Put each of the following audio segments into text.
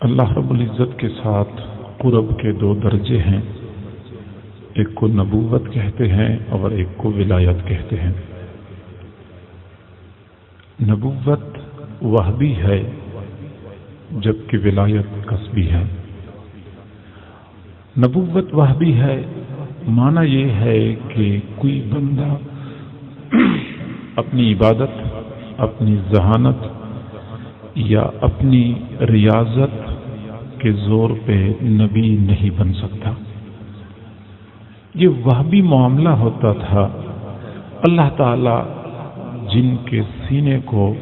اللہ رب العزت کے ساتھ قرب کے دو درجے ہیں، ایک کو نبوت کہتے ہیں اور ایک کو ولایت کہتے ہیں۔ نبوت وہبی ہے جبکہ ولایت کسبی ہے۔ نبوت وہبی ہے، معنی یہ ہے کہ کوئی بندہ اپنی عبادت، اپنی ذہانت یا اپنی ریاضت کے زور پہ نبی نہیں بن سکتا۔ یہ وہبی معاملہ ہوتا تھا۔ اللہ تعالی جن کے سینے کو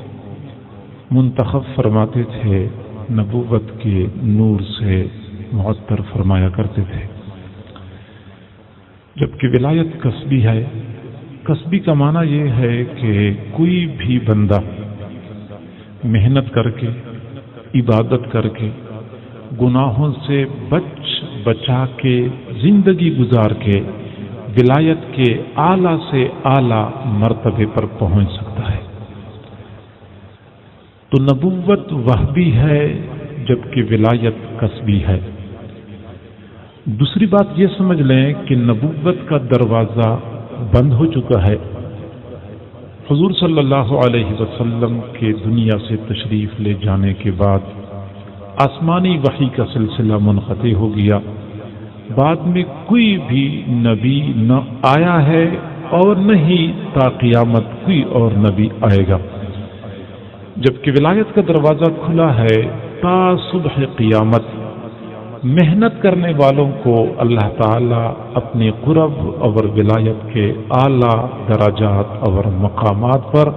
منتخب فرماتے تھے نبوت کے نور سے معطر فرمایا کرتے تھے، جبکہ ولایت کسبی ہے۔ کسبی کا معنی یہ ہے کہ کوئی بھی بندہ محنت کر کے، عبادت کر کے، گناہوں سے بچا کے، زندگی گزار کے ولایت کے اعلیٰ سے اعلیٰ مرتبے پر پہنچ سکتا ہے۔ تو نبوت وہبی ہے جبکہ ولایت کسبی ہے۔ دوسری بات یہ سمجھ لیں کہ نبوت کا دروازہ بند ہو چکا ہے۔ حضور صلی اللہ علیہ وسلم کے دنیا سے تشریف لے جانے کے بعد آسمانی وحی کا سلسلہ منقطع ہو گیا۔ بعد میں کوئی بھی نبی نہ آیا ہے اور نہ ہی تا قیامت کوئی اور نبی آئے گا، جبکہ ولایت کا دروازہ کھلا ہے تا صبح قیامت۔ محنت کرنے والوں کو اللہ تعالی اپنے قرب اور ولایت کے اعلیٰ درجات اور مقامات پر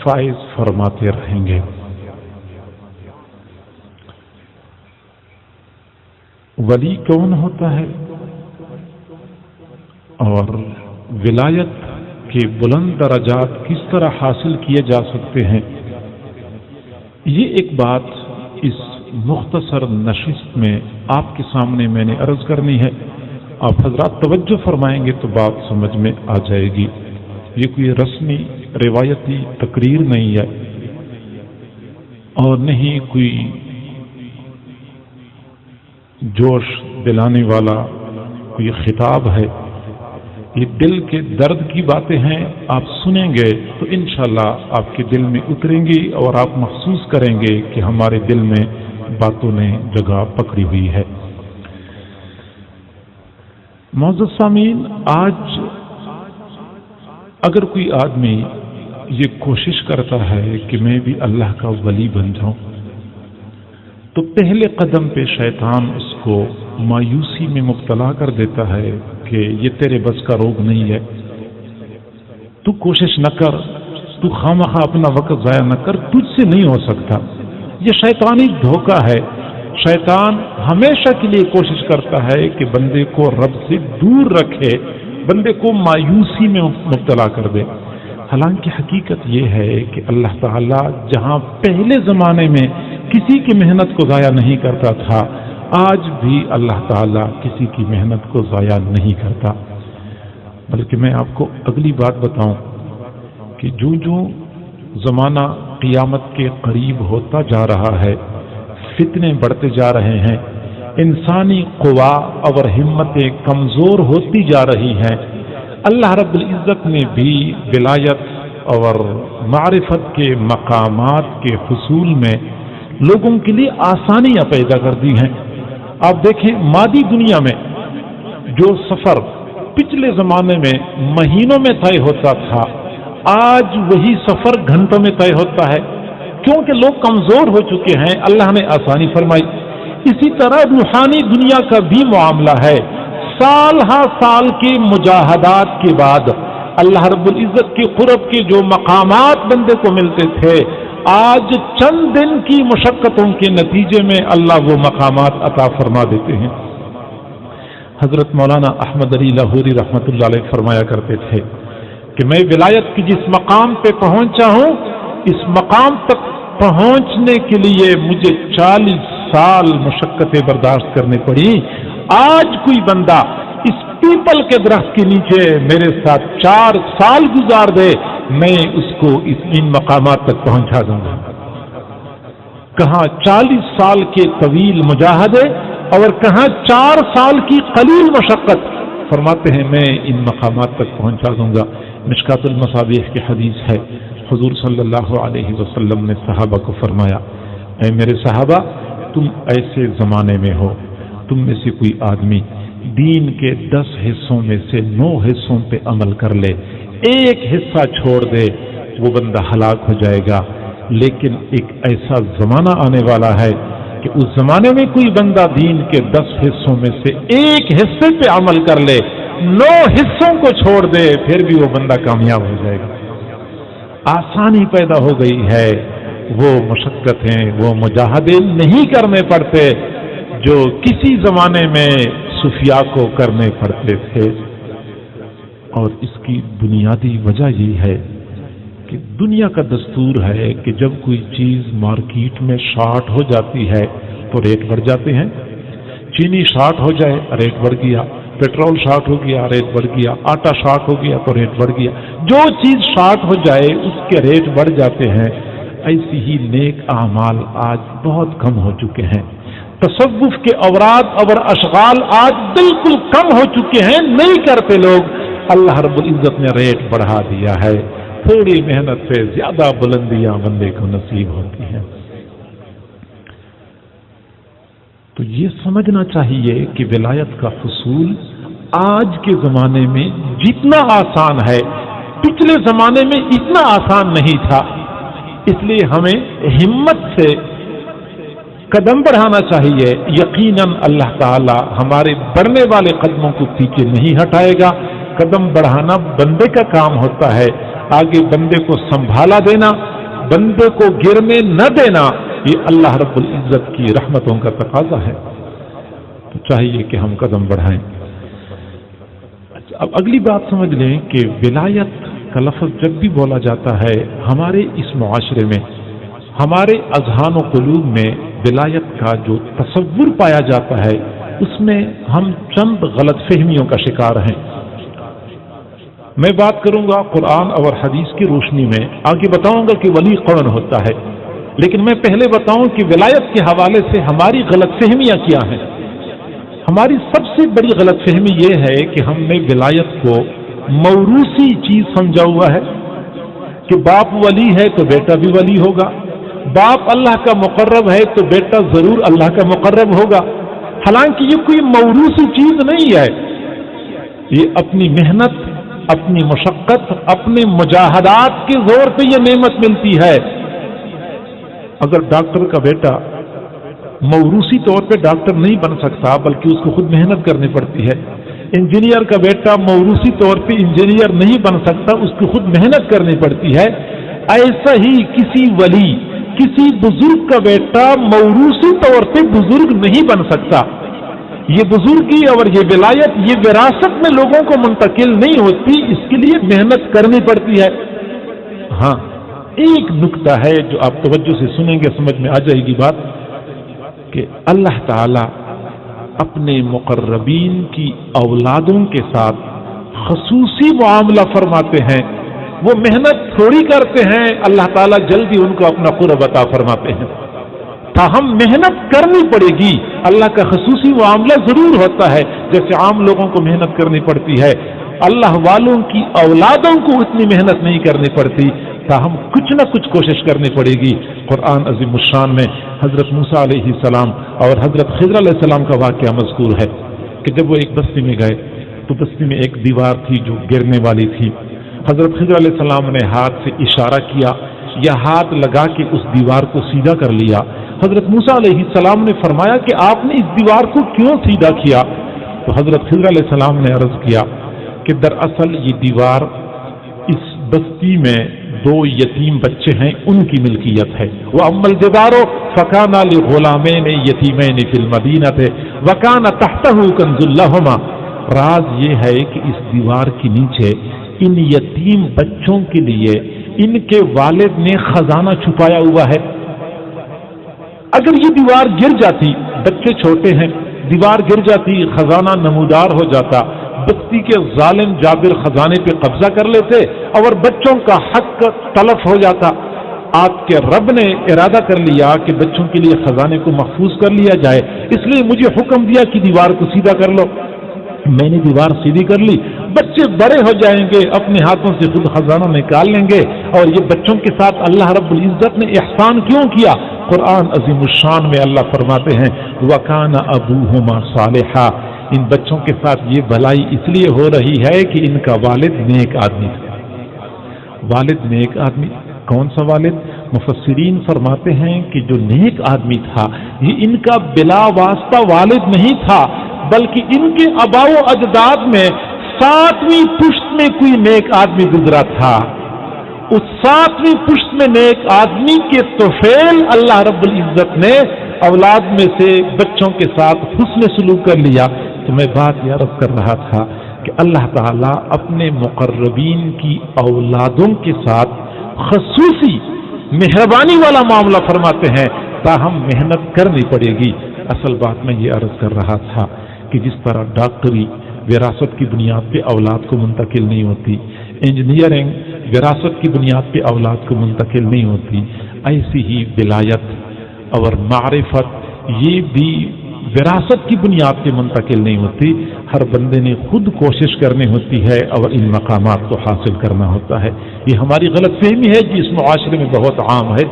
فائز فرماتے رہیں گے۔ ولی کون ہوتا ہے اور ولایت کے بلند درجات کس طرح حاصل کیے جا سکتے ہیں، یہ ایک بات اس مختصر نشست میں آپ کے سامنے میں نے عرض کرنی ہے۔ آپ حضرات توجہ فرمائیں گے تو بات سمجھ میں آ جائے گی۔ یہ کوئی رسمی روایتی تقریر نہیں ہے اور نہ ہی کوئی جوش دلانے والا کوئی خطاب ہے۔ یہ دل کے درد کی باتیں ہیں، آپ سنیں گے تو انشاءاللہ آپ کے دل میں اتریں گی اور آپ محسوس کریں گے کہ ہمارے دل میں باتوں نے جگہ پکڑی ہوئی ہے۔ معزز سامعین، آج اگر کوئی آدمی یہ کوشش کرتا ہے کہ میں بھی اللہ کا ولی بن جاؤں تو پہلے قدم پہ شیطان اس کو مایوسی میں مبتلا کر دیتا ہے کہ یہ تیرے بس کا روگ نہیں ہے، تو کوشش نہ کر، تو خامخواہ اپنا وقت ضائع نہ کر، تجھ سے نہیں ہو سکتا۔ یہ شیطانی دھوکہ ہے۔ شیطان ہمیشہ کے لیے کوشش کرتا ہے کہ بندے کو رب سے دور رکھے، بندے کو مایوسی میں مبتلا کر دے۔ حالانکہ حقیقت یہ ہے کہ اللہ تعالی جہاں پہلے زمانے میں کسی کی محنت کو ضائع نہیں کرتا تھا، آج بھی اللہ تعالی کسی کی محنت کو ضائع نہیں کرتا۔ بلکہ میں آپ کو اگلی بات بتاؤں کہ جو زمانہ قیامت کے قریب ہوتا جا رہا ہے، فتنے بڑھتے جا رہے ہیں، انسانی قوا اور ہمتیں کمزور ہوتی جا رہی ہیں، اللہ رب العزت نے بھی ولایت اور معرفت کے مقامات کے حصول میں لوگوں کے لیے آسانیاں پیدا کر دی ہیں۔ آپ دیکھیں، مادی دنیا میں جو سفر پچھلے زمانے میں مہینوں میں طے ہوتا تھا، آج وہی سفر گھنٹوں میں طے ہوتا ہے، کیونکہ لوگ کمزور ہو چکے ہیں، اللہ نے آسانی فرمائی۔ اسی طرح روحانی دنیا کا بھی معاملہ ہے۔ سال ہا سال کے مجاہدات کے بعد اللہ رب العزت کے قرب کے جو مقامات بندے کو ملتے تھے، آج چند دن کی مشقتوں کے نتیجے میں اللہ وہ مقامات عطا فرما دیتے ہیں۔ حضرت مولانا احمد علی لاہوری رحمۃ اللہ علیہ فرمایا کرتے تھے کہ میں ولایت کی جس مقام پہ پہنچا ہوں، اس مقام تک پہنچنے کے لیے مجھے 40 سال مشقتیں برداشت کرنی پڑی۔ آج کوئی بندہ اس پیپل کے درخت کے نیچے میرے ساتھ 4 سال گزار دے، میں اس کو ان مقامات تک پہنچا دوں گا۔ کہاں 40 سال کے طویل مجاہدے اور کہاں 4 سال کی قلیل مشقت. فرماتے ہیں میں ان مقامات تک پہنچا دوں گا. مشکات المصابیح کی حدیث ہے، حضور صلی اللہ علیہ وسلم نے صحابہ کو فرمایا، اے میرے صحابہ، تم ایسے زمانے میں ہو، تم میں سے کوئی آدمی دین کے 10 حصوں میں سے 9 حصوں پہ عمل کر لے، ایک حصہ چھوڑ دے، وہ بندہ ہلاک ہو جائے گا. لیکن ایک ایسا زمانہ آنے والا ہے کہ اس زمانے میں کوئی بندہ دین کے 10 حصوں میں سے ایک حصے پہ عمل کر لے، 9 حصوں کو چھوڑ دے، پھر بھی وہ بندہ کامیاب ہو جائے گا. آسانی پیدا ہو گئی ہے، وہ مشقتیں، وہ مجاہدے نہیں کرنے پڑتے جو کسی زمانے میں صوفیاء کو کرنے پڑتے تھے. اور اس کی بنیادی وجہ یہ ہے کہ دنیا کا دستور ہے کہ جب کوئی چیز مارکیٹ میں شارٹ ہو جاتی ہے تو ریٹ بڑھ جاتے ہیں. چینی شارٹ ہو جائے ریٹ بڑھ گیا، پیٹرول شارٹ ہو گیا ریٹ بڑھ گیا، آٹا شارٹ ہو گیا تو ریٹ بڑھ گیا. جو چیز شارٹ ہو جائے اس کے ریٹ بڑھ جاتے ہیں. ایسی ہی نیک اعمال آج بہت کم ہو چکے ہیں. تصوف کے اوراد اور اشغال آج بالکل کم ہو چکے ہیں، نہیں کرتے لوگ. اللہ رب العزت نے ریٹ بڑھا دیا ہے. تھوڑی محنت سے زیادہ بلندیاں بندے کو نصیب ہوتی ہیں. تو یہ سمجھنا چاہیے کہ ولایت کا حصول آج کے زمانے میں جتنا آسان ہے پچھلے زمانے میں اتنا آسان نہیں تھا. اس لیے ہمیں ہمت سے قدم بڑھانا چاہیے. یقیناً اللہ تعالی ہمارے بڑھنے والے قدموں کو پیچھے نہیں ہٹائے گا. قدم بڑھانا بندے کا کام ہوتا ہے، آگے بندے کو سنبھالا دینا، بندے کو گرنے نہ دینا، یہ اللہ رب العزت کی رحمتوں کا تقاضا ہے. تو چاہیے کہ ہم قدم بڑھائیں. اب اگلی بات سمجھ لیں کہ ولایت کا لفظ جب بھی بولا جاتا ہے ہمارے اس معاشرے میں، ہمارے اذہان و قلوب میں ولایت کا جو تصور پایا جاتا ہے اس میں ہم چند غلط فہمیوں کا شکار ہیں. میں بات کروں گا قرآن اور حدیث کی روشنی میں، آگے بتاؤں گا کہ ولی کون ہوتا ہے، لیکن میں پہلے بتاؤں کہ ولایت کے حوالے سے ہماری غلط فہمیاں کیا ہیں. ہماری سب سے بڑی غلط فہمی یہ ہے کہ ہم نے ولایت کو موروثی چیز سمجھا ہوا ہے کہ باپ ولی ہے تو بیٹا بھی ولی ہوگا، باپ اللہ کا مقرب ہے تو بیٹا ضرور اللہ کا مقرب ہوگا. حالانکہ یہ کوئی موروثی چیز نہیں ہے، یہ اپنی محنت، اپنی مشقت، اپنے مجاہدات کے زور پہ یہ نعمت ملتی ہے. اگر ڈاکٹر کا بیٹا موروثی طور پہ ڈاکٹر نہیں بن سکتا بلکہ اس کو خود محنت کرنی پڑتی ہے، انجینئر کا بیٹا موروثی طور پہ انجینئر نہیں بن سکتا، اس کو خود محنت کرنی پڑتی ہے، ایسا ہی کسی ولی، کسی بزرگ کا بیٹا موروثی طور پہ بزرگ نہیں بن سکتا. یہ بزرگی اور یہ ولایت یہ وراثت میں لوگوں کو منتقل نہیں ہوتی، اس کے لیے محنت کرنی پڑتی ہے. ہاں ایک نکتہ ہے جو آپ توجہ سے سنیں گے سمجھ میں آ جائے گی بات، کہ اللہ تعالی اپنے مقربین کی اولادوں کے ساتھ خصوصی معاملہ فرماتے ہیں. وہ محنت تھوڑی کرتے ہیں، اللہ تعالیٰ جلدی ان کو اپنا قرب عطا فرماتے ہیں. تاہم محنت کرنی پڑے گی. اللہ کا خصوصی معاملہ ضرور ہوتا ہے، جیسے عام لوگوں کو محنت کرنی پڑتی ہے، اللہ والوں کی اولادوں کو اتنی محنت نہیں کرنی پڑتی. تاہم کچھ نہ کچھ کوشش کرنی پڑے گی. قرآن عظیم الشان میں حضرت موسیٰ علیہ السلام اور حضرت خضر علیہ السلام کا واقعہ مذکور ہے کہ جب وہ ایک بستی میں گئے تو بستی میں ایک دیوار تھی جو گرنے والی تھی. حضرت خضر علیہ السلام نے ہاتھ سے اشارہ کیا یا ہاتھ لگا کے اس دیوار کو سیدھا کر لیا. حضرت موسیٰ علیہ السلام نے فرمایا کہ آپ نے اس دیوار کو کیوں سیدھا کیا؟ تو حضرت خضر علیہ السلام نے عرض کیا کہ دراصل یہ دیوار اس بستی میں 2 یتیم بچے ہیں، ان کی ملکیت ہے. وَأَمَّا الْجِدَارُ فَكَانَ لِغُلَامَيْنِ يَتِيمَيْنِ فِي الْمَدِينَةِ وَكَانَ تَحْتَهُ كَنْزٌ لَهُمَا. راز یہ ہے کہ اس دیوار کے نیچے ان یتیم بچوں کے لیے ان کے والد نے خزانہ چھپایا ہوا ہے. اگر یہ دیوار گر جاتی، بچے چھوٹے ہیں، دیوار گر جاتی، خزانہ نمودار ہو جاتا، بستی کے ظالم جابر خزانے پہ قبضہ کر لیتے اور بچوں کا حق تلف ہو جاتا. آپ کے رب نے ارادہ کر لیا کہ بچوں کے لیے خزانے کو محفوظ کر لیا جائے، اس لیے مجھے حکم دیا کہ دیوار کو سیدھا کر لو۔ میں نے دیوار سیدھی کر لی، بچے بڑے ہو جائیں گے، اپنے ہاتھوں سے خود خزانہ نکال لیں گے۔ اور یہ بچوں کے ساتھ اللہ رب العزت نے احسان کیوں کیا؟ قرآن عظیم الشان میں اللہ فرماتے ہیں وَكَانَ أَبُوهُمَا صَالِحًا، ان بچوں کے ساتھ یہ بھلائی اس لیے ہو رہی ہے کہ ان کا والد نیک آدمی تھا۔ والد نیک آدمی، کون سا والد؟ مفسرین فرماتے ہیں کہ جو نیک آدمی تھا یہ ان کا بلا واسطہ والد نہیں تھا، بلکہ ان کے آباء و اجداد میں 7ویں پشت میں کوئی نیک آدمی گزرا تھا۔ اس 7ویں پشت میں نیک آدمی کے طفیل اللہ رب العزت نے اولاد میں سے بچوں کے ساتھ حسن سلوک کر لیا۔ تو میں بات یہ عرض کر رہا تھا کہ اللہ تعالیٰ اپنے مقربین کی اولادوں کے ساتھ خصوصی مہربانی والا معاملہ فرماتے ہیں، تاہم محنت کرنی پڑے گی۔ اصل بات میں یہ عرض کر رہا تھا کہ جس طرح ڈاکٹری وراثت کی بنیاد پہ اولاد کو منتقل نہیں ہوتی، انجینئرنگ وراثت کی بنیاد پہ اولاد کو منتقل نہیں ہوتی، ایسی ہی ولایت اور معرفت یہ بھی وراثت کی بنیاد پہ منتقل نہیں ہوتی۔ ہر بندے نے خود کوشش کرنی ہوتی ہے اور ان مقامات کو حاصل کرنا ہوتا ہے۔ یہ ہماری غلط فہمی ہے جو اس معاشرے میں بہت عام ہے۔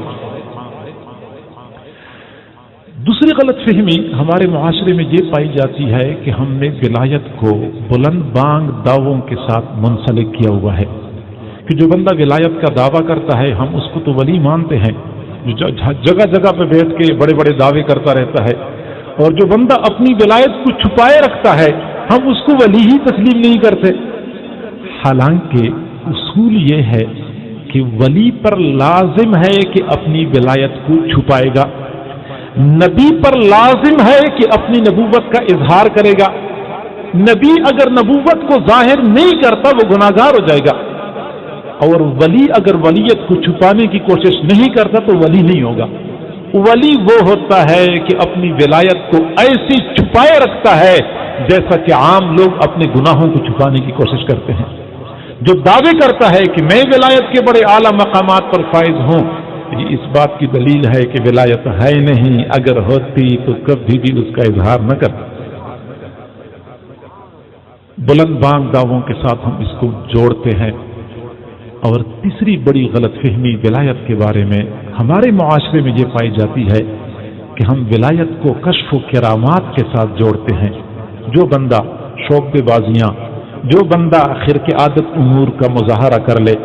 دوسری غلط فہمی ہمارے معاشرے میں یہ پائی جاتی ہے کہ ہم نے ولایت کو بلند بانگ دعووں کے ساتھ منسلک کیا ہوا ہے کہ جو بندہ ولایت کا دعویٰ کرتا ہے ہم اس کو تو ولی مانتے ہیں، جو جگہ جگہ پہ بیٹھ کے بڑے بڑے دعوے کرتا رہتا ہے، اور جو بندہ اپنی ولایت کو چھپائے رکھتا ہے ہم اس کو ولی ہی تسلیم نہیں کرتے۔ حالانکہ اصول یہ ہے کہ ولی پر لازم ہے کہ اپنی ولایت کو چھپائے گا، نبی پر لازم ہے کہ اپنی نبوت کا اظہار کرے گا۔ نبی اگر نبوت کو ظاہر نہیں کرتا وہ گناہگار ہو جائے گا، اور ولی اگر ولیت کو چھپانے کی کوشش نہیں کرتا تو ولی نہیں ہوگا۔ ولی وہ ہوتا ہے کہ اپنی ولایت کو ایسی چھپائے رکھتا ہے جیسا کہ عام لوگ اپنے گناہوں کو چھپانے کی کوشش کرتے ہیں۔ جو دعوے کرتا ہے کہ میں ولایت کے بڑے اعلیٰ مقامات پر فائز ہوں، یہ اس بات کی دلیل ہے کہ ولایت ہے نہیں، اگر ہوتی تو کبھی بھی اس کا اظہار نہ کرتا۔ بلند بانگ دعووں کے ساتھ ہم اس کو جوڑتے ہیں۔ اور تیسری بڑی غلط فہمی ولایت کے بارے میں ہمارے معاشرے میں یہ پائی جاتی ہے کہ ہم ولایت کو کشف و کرامات کے ساتھ جوڑتے ہیں۔ جو بندہ شوق بازیاں، جو بندہ خرق عادت امور کا مظاہرہ کر لے،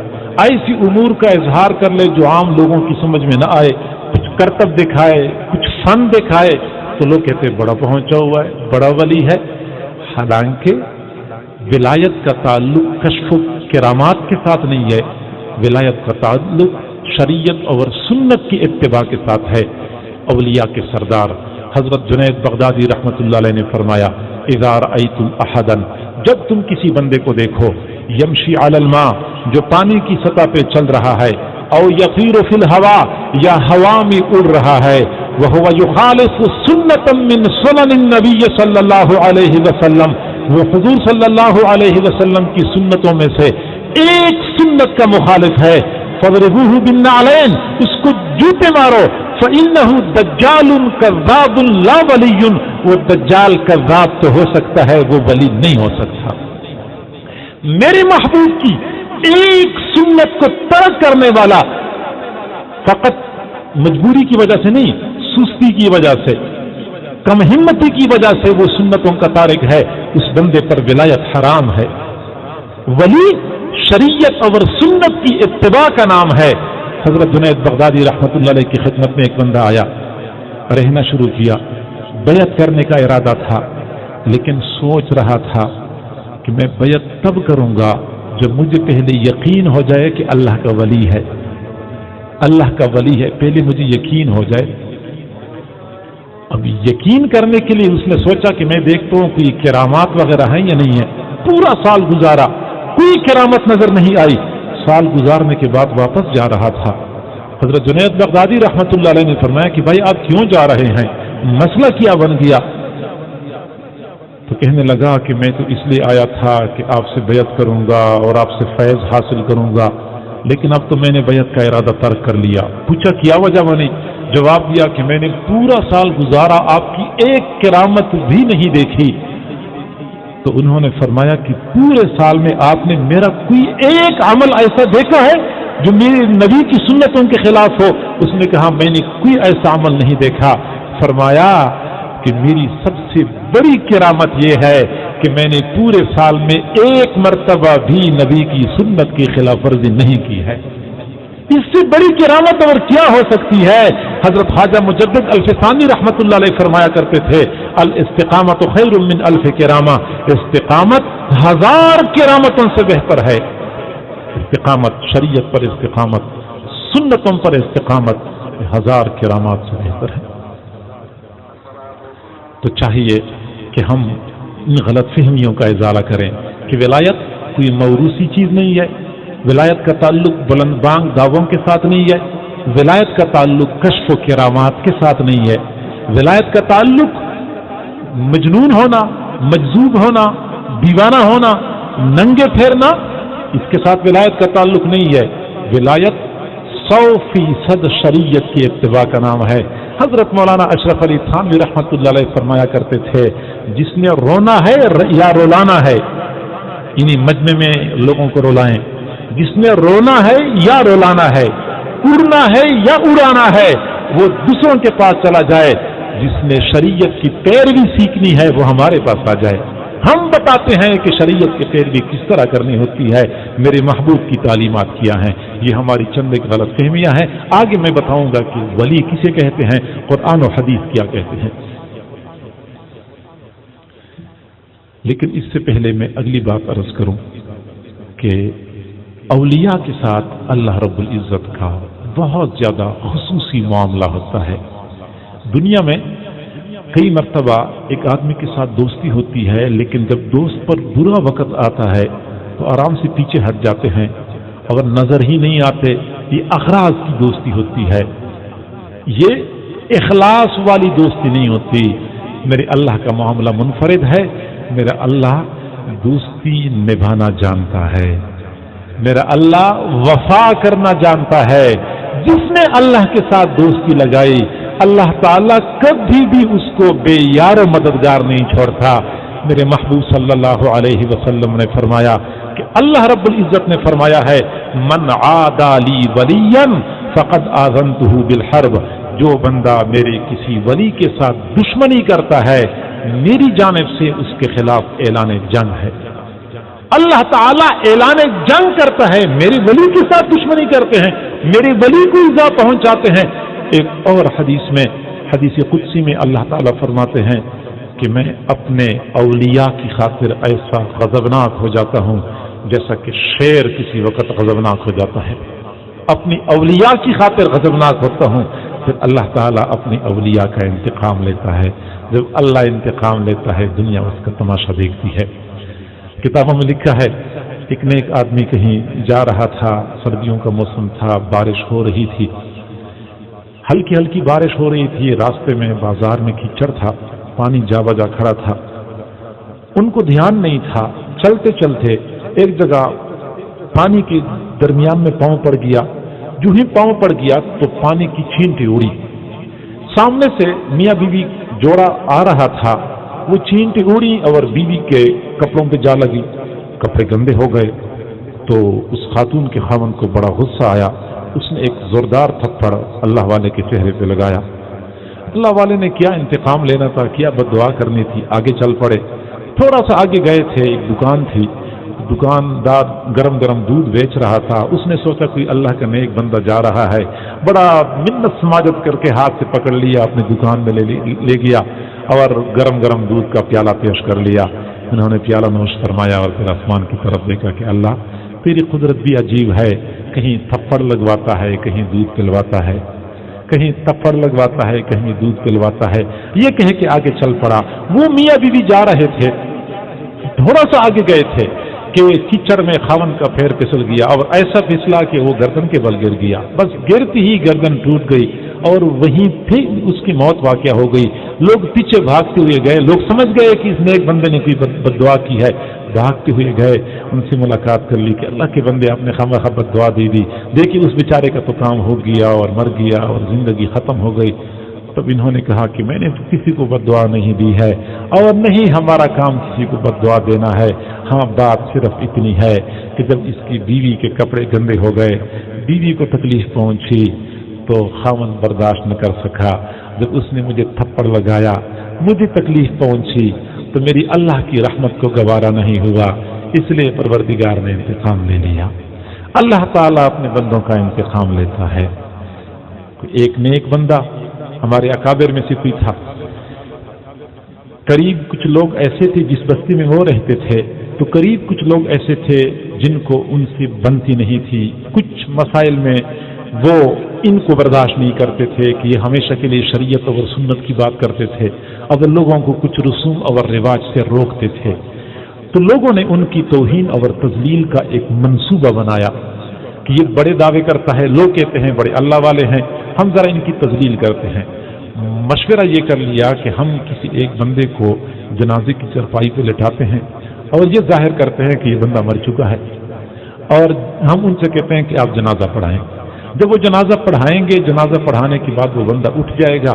ایسی امور کا اظہار کر لے جو عام لوگوں کی سمجھ میں نہ آئے، کچھ کرتب دکھائے، کچھ فن دکھائے، تو لوگ کہتے ہیں بڑا پہنچا ہوا ہے، بڑا ولی ہے۔ حالانکہ ولایت کا تعلق کشف و کرامات کے ساتھ نہیں ہے، ولایت کا تعلق شریعت اور سنت کی اتباع کے ساتھ ہے۔ اولیاء کے سردار حضرت جنید بغدادی رحمۃ اللہ علیہ نے فرمایا اذا رأیتم احدا، جب تم کسی بندے کو دیکھو یمشی علی الماء، جو پانی کی سطح پہ چل رہا ہے، او یطیر فی الہوا، یا ہوا میں اڑ رہا ہے، وہو یخالف سنتا من سنن النبی صلی اللہ علیہ وسلم، وہ حضور صلی اللہ علیہ وسلم کی سنتوں میں سے ایک سنت کا مخالف ہے، فضربوہ بالنعلین، اس کو جوتے مارو، فإنہ دجال کذاب لا ولی، وہ دجال کذاب تو ہو سکتا ہے وہ ولی نہیں ہو سکتا۔ میرے محبوب کی ایک سنت کو ترک کرنے والا فقط مجبوری کی وجہ سے نہیں، سستی کی وجہ سے، کم ہمتی کی وجہ سے وہ سنتوں کا تارک ہے، اس بندے پر ولایت حرام ہے۔ ولی شریعت اور سنت کی اتباع کا نام ہے۔ حضرت جنید بغدادی رحمۃ اللہ علیہ کی خدمت میں ایک بندہ آیا، رہنا شروع کیا، بیعت کرنے کا ارادہ تھا، لیکن سوچ رہا تھا کہ میں بیعت تب کروں گا جب مجھے پہلے یقین ہو جائے کہ اللہ کا ولی ہے، اللہ کا ولی ہے، پہلے مجھے یقین ہو جائے۔ اب یقین کرنے کے لیے اس نے سوچا کہ میں دیکھتا ہوں کوئی کرامات وغیرہ ہیں یا نہیں ہے۔ پورا سال گزارا، کوئی کرامت نظر نہیں آئی۔ سال گزارنے کے بعد واپس جا رہا تھا، حضرت جنید بغدادی رحمۃ اللہ علیہ نے فرمایا کہ بھائی آپ کیوں جا رہے ہیں، مسئلہ کیا بن گیا؟ تو کہنے لگا کہ میں تو اس لیے آیا تھا کہ آپ سے بیعت کروں گا اور آپ سے فیض حاصل کروں گا، لیکن اب تو میں نے بیعت کا ارادہ ترک کر لیا۔ پوچھا کیا وجہ بنی؟ جواب دیا کہ میں نے پورا سال گزارا، آپ کی ایک کرامت بھی نہیں دیکھی۔ تو انہوں نے فرمایا کہ پورے سال میں آپ نے میرا کوئی ایک عمل ایسا دیکھا ہے جو میرے نبی کی سنتوں کے خلاف ہو؟ اس نے کہا میں نے کوئی ایسا عمل نہیں دیکھا۔ فرمایا کہ میری سب سے بڑی کرامت یہ ہے کہ میں نے پورے سال میں ایک مرتبہ بھی نبی کی سنت کی خلاف ورزی نہیں کی ہے۔ اس سے بڑی کرامت اور کیا ہو سکتی ہے؟ حضرت خواجہ مجدد الفسانی رحمت اللہ علیہ فرمایا کرتے تھے الاستقامت خیر من الف کرامہ، استقامت 1000 کرامتوں سے بہتر ہے۔ استقامت، شریعت پر استقامت، سنتوں پر استقامت 1000 کرامات سے بہتر ہے۔ تو چاہیے کہ ہم ان غلط فہمیوں کا ازالہ کریں کہ ولایت کوئی موروثی چیز نہیں ہے، ولایت کا تعلق بلند بانگ دعووں کے ساتھ نہیں ہے، ولایت کا تعلق کشف و کرامات کے ساتھ نہیں ہے، ولایت کا تعلق مجنون ہونا، مجذوب ہونا، دیوانہ ہونا، ننگے پھیرنا، اس کے ساتھ ولایت کا تعلق نہیں ہے۔ ولایت 100% شریعت کی اتباع کا نام ہے۔ حضرت مولانا اشرف علی تھانوی رحمۃ اللہ علیہ فرمایا کرتے تھے جس نے رونا ہے یا رولانا ہے، انہی مجمع میں لوگوں کو رولائیں، جس نے رونا ہے یا رولانا ہے، اڑنا ہے یا اڑانا ہے، وہ دوسروں کے پاس چلا جائے۔ جس نے شریعت کی پیروی سیکھنی ہے وہ ہمارے پاس آ جائے، ہم بتاتے ہیں کہ شریعت کی پیروی کس طرح کرنی ہوتی ہے، میرے محبوب کی تعلیمات کیا ہیں۔ یہ ہماری چند ایک غلط فہمیاں ہیں، آگے میں بتاؤں گا کہ ولی کسے کہتے ہیں، قرآن و حدیث کیا کہتے ہیں۔ لیکن اس سے پہلے میں اگلی بات عرض کروں کہ اولیاء کے ساتھ اللہ رب العزت کا بہت زیادہ خصوصی معاملہ ہوتا ہے۔ دنیا میں کئی مرتبہ ایک آدمی کے ساتھ دوستی ہوتی ہے، لیکن جب دوست پر برا وقت آتا ہے تو آرام سے پیچھے ہٹ جاتے ہیں، اگر نظر ہی نہیں آتے۔ یہ اغراض کی دوستی ہوتی ہے، یہ اخلاص والی دوستی نہیں ہوتی۔ میرے اللہ کا معاملہ منفرد ہے، میرا اللہ دوستی نبھانا جانتا ہے، میرا اللہ وفا کرنا جانتا ہے۔ جس نے اللہ کے ساتھ دوستی لگائی اللہ تعالیٰ کبھی بھی اس کو بے یار و مددگار نہیں چھوڑتا۔ میرے محبوب صلی اللہ علیہ وسلم نے فرمایا کہ اللہ رب العزت نے فرمایا ہے من عادى لی ولیا فقد آذنته بالحرب، جو بندہ میرے کسی ولی کے ساتھ دشمنی کرتا ہے میری جانب سے اس کے خلاف اعلان جنگ ہے۔ اللہ تعالیٰ اعلان جنگ کرتا ہے، میرے ولی کے ساتھ دشمنی کرتے ہیں، میرے ولی کو ایذا پہنچاتے ہیں۔ ایک اور حدیث میں، حدیث قدسی میں اللہ تعالیٰ فرماتے ہیں کہ میں اپنے اولیاء کی خاطر ایسا غضبناک ہو جاتا ہوں جیسا کہ شیر کسی وقت غضبناک ہو جاتا ہے۔ اپنی اولیاء کی خاطر غضبناک ہوتا ہوں، پھر اللہ تعالیٰ اپنی اولیاء کا انتقام لیتا ہے۔ جب اللہ انتقام لیتا ہے دنیا اس کا تماشا دیکھتی ہے۔ کتابوں میں لکھا ہے ایک نیک آدمی کہیں جا رہا تھا، سردیوں کا موسم تھا، بارش ہو رہی تھی، ہلکی ہلکی بارش ہو رہی تھی، راستے میں بازار میں کیچڑ تھا، پانی جا بجا کھڑا تھا، ان کو دھیان نہیں تھا، چلتے چلتے ایک جگہ پانی کے درمیان میں پاؤں پڑ گیا، جو ہی پاؤں پڑ گیا تو پانی کی چھینٹی اڑی، سامنے سے میاں بیوی جوڑا آ رہا تھا، وہ چھینٹی اڑی اور بیوی کے کپڑوں پہ جا لگی، کپڑے گندے ہو گئے، تو اس خاتون کے خاوند کو بڑا غصہ آیا، اس نے ایک زوردار تھپڑ اللہ والے کے چہرے پہ لگایا۔ اللہ والے نے کیا انتقام لینا تھا، کیا بد دعا کرنی تھی، آگے چل پڑے۔ تھوڑا سا آگے گئے تھے، ایک دکان تھی، دکاندار گرم گرم دودھ بیچ رہا تھا، اس نے سوچا کوئی اللہ کا نیک بندہ جا رہا ہے، بڑا منت سماجت کر کے ہاتھ سے پکڑ لیا، اپنی دکان میں لے گیا اور گرم گرم دودھ کا پیالہ پیش کر لیا۔ انہوں نے پیالہ نوش فرمایا اور پھر آسمان کی طرف دیکھا کہ اللہ تیری قدرت بھی عجیب ہے، کہیں تھپڑ لگواتا ہے، کہیں دودھ پلواتا ہے، کہیں تھپڑ لگواتا ہے، کہیں دودھ پلواتا ہے، یہ کہہ کے آگے چل پڑا۔ وہ میاں بیوی جا رہے تھے، تھوڑا سا آگے گئے تھے کہ کیچڑ میں خاوند کا پیر پھسل گیا اور ایسا پھسلا کہ وہ گردن کے بل گر گیا، بس گرتی ہی گردن ٹوٹ گئی اور وہیں پھر اس کی موت واقع ہو گئی۔ لوگ پیچھے بھاگتے ہوئے گئے، لوگ سمجھ گئے کہ اس نیک بندے نے کوئی بد دعا کی ہے، بھاگتے ہوئے گئے، ان سے ملاقات کر لی کہ اللہ کے بندے آپ نے خامخبت دعا دے دی، دیکھیے اس بیچارے کا تو کام ہو گیا اور مر گیا اور زندگی ختم ہو گئی۔ تب انہوں نے کہا کہ میں نے تو کسی کو بد دعا نہیں دی ہے اور نہیں ہمارا کام کسی کو بد دعا دینا ہے، ہاں بات صرف اتنی ہے کہ جب اس کی بیوی کے کپڑے گندے ہو گئے، بیوی کو تکلیف پہنچی تو خاوند برداشت نہ کر سکا، جب اس نے مجھے تھپڑ لگایا، مجھے تکلیف پہنچی تو میری اللہ کی رحمت کو گوارا نہیں ہوا، اس لیے پروردگار نے انتقام لے لیا۔ اللہ تعالیٰ اپنے بندوں کا انتقام لیتا ہے۔ ایک نیک بندہ ہمارے اکابر میں سے کوئی تھا، قریب کچھ لوگ ایسے تھے جس بستی میں وہ رہتے تھے، تو قریب کچھ لوگ ایسے تھے جن کو ان سے بنتی نہیں تھی، کچھ مسائل میں وہ ان کو برداشت نہیں کرتے تھے کہ یہ ہمیشہ کے لیے شریعت اور سنت کی بات کرتے تھے، اور لوگوں کو کچھ رسوم اور رواج سے روکتے تھے۔ تو لوگوں نے ان کی توہین اور تذلیل کا ایک منصوبہ بنایا کہ یہ بڑے دعوے کرتا ہے، لوگ کہتے ہیں بڑے اللہ والے ہیں، ہم ذرا ان کی تذلیل کرتے ہیں۔ مشورہ یہ کر لیا کہ ہم کسی ایک بندے کو جنازے کی چرپائی پہ لٹاتے ہیں اور یہ ظاہر کرتے ہیں کہ یہ بندہ مر چکا ہے، اور ہم ان سے کہتے ہیں کہ آپ جنازہ پڑھائیں۔ جب وہ جنازہ پڑھائیں گے، جنازہ پڑھانے کے بعد وہ بندہ اٹھ جائے گا،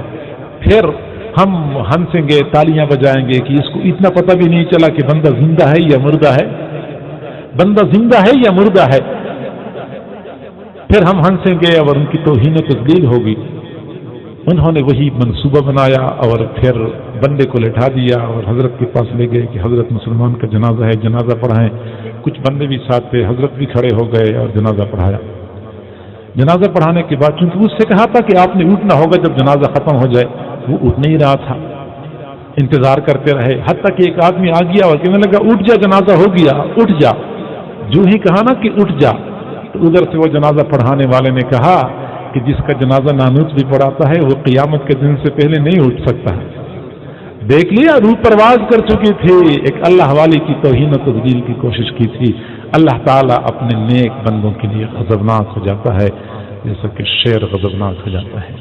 پھر ہم ہنسیں گے، تالیاں بجائیں گے کہ اس کو اتنا پتہ بھی نہیں چلا کہ بندہ زندہ ہے یا مردہ ہے، بندہ زندہ ہے یا مردہ ہے۔ پھر ہم ہنسیں گے اور ان کی توہین و تذلیل ہوگی۔ انہوں نے وہی منصوبہ بنایا اور پھر بندے کو لٹا دیا اور حضرت کے پاس لے گئے کہ حضرت مسلمان کا جنازہ ہے، جنازہ پڑھائیں۔ کچھ بندے بھی ساتھ تھے، حضرت بھی کھڑے ہو گئے اور جنازہ پڑھایا۔ جنازہ پڑھانے کے بعد چونکہ اس سے کہا تھا کہ آپ نے اٹھنا ہوگا جب جنازہ ختم ہو جائے، وہ اٹھ نہیں رہا تھا، انتظار کرتے رہے، حتیٰ کہ ایک آدمی آ گیا اور کہنے لگا اٹھ جا، جنازہ ہو گیا، اٹھ جا۔ جو ہی کہا نا کہ اٹھ جا، تو ادھر سے وہ جنازہ پڑھانے والے نے کہا کہ جس کا جنازہ نانوت بھی پڑھاتا ہے وہ قیامت کے دن سے پہلے نہیں اٹھ سکتا ہے۔ دیکھ لیا، روح پرواز کر چکی تھی، ایک اللہ والی کی توہین و تذلیل کی کوشش کی تھی۔ اللہ تعالیٰ اپنے نیک بندوں کے لیے غضبناک ہو جاتا ہے جیسا کہ شیر غضبناک ہو جاتا ہے۔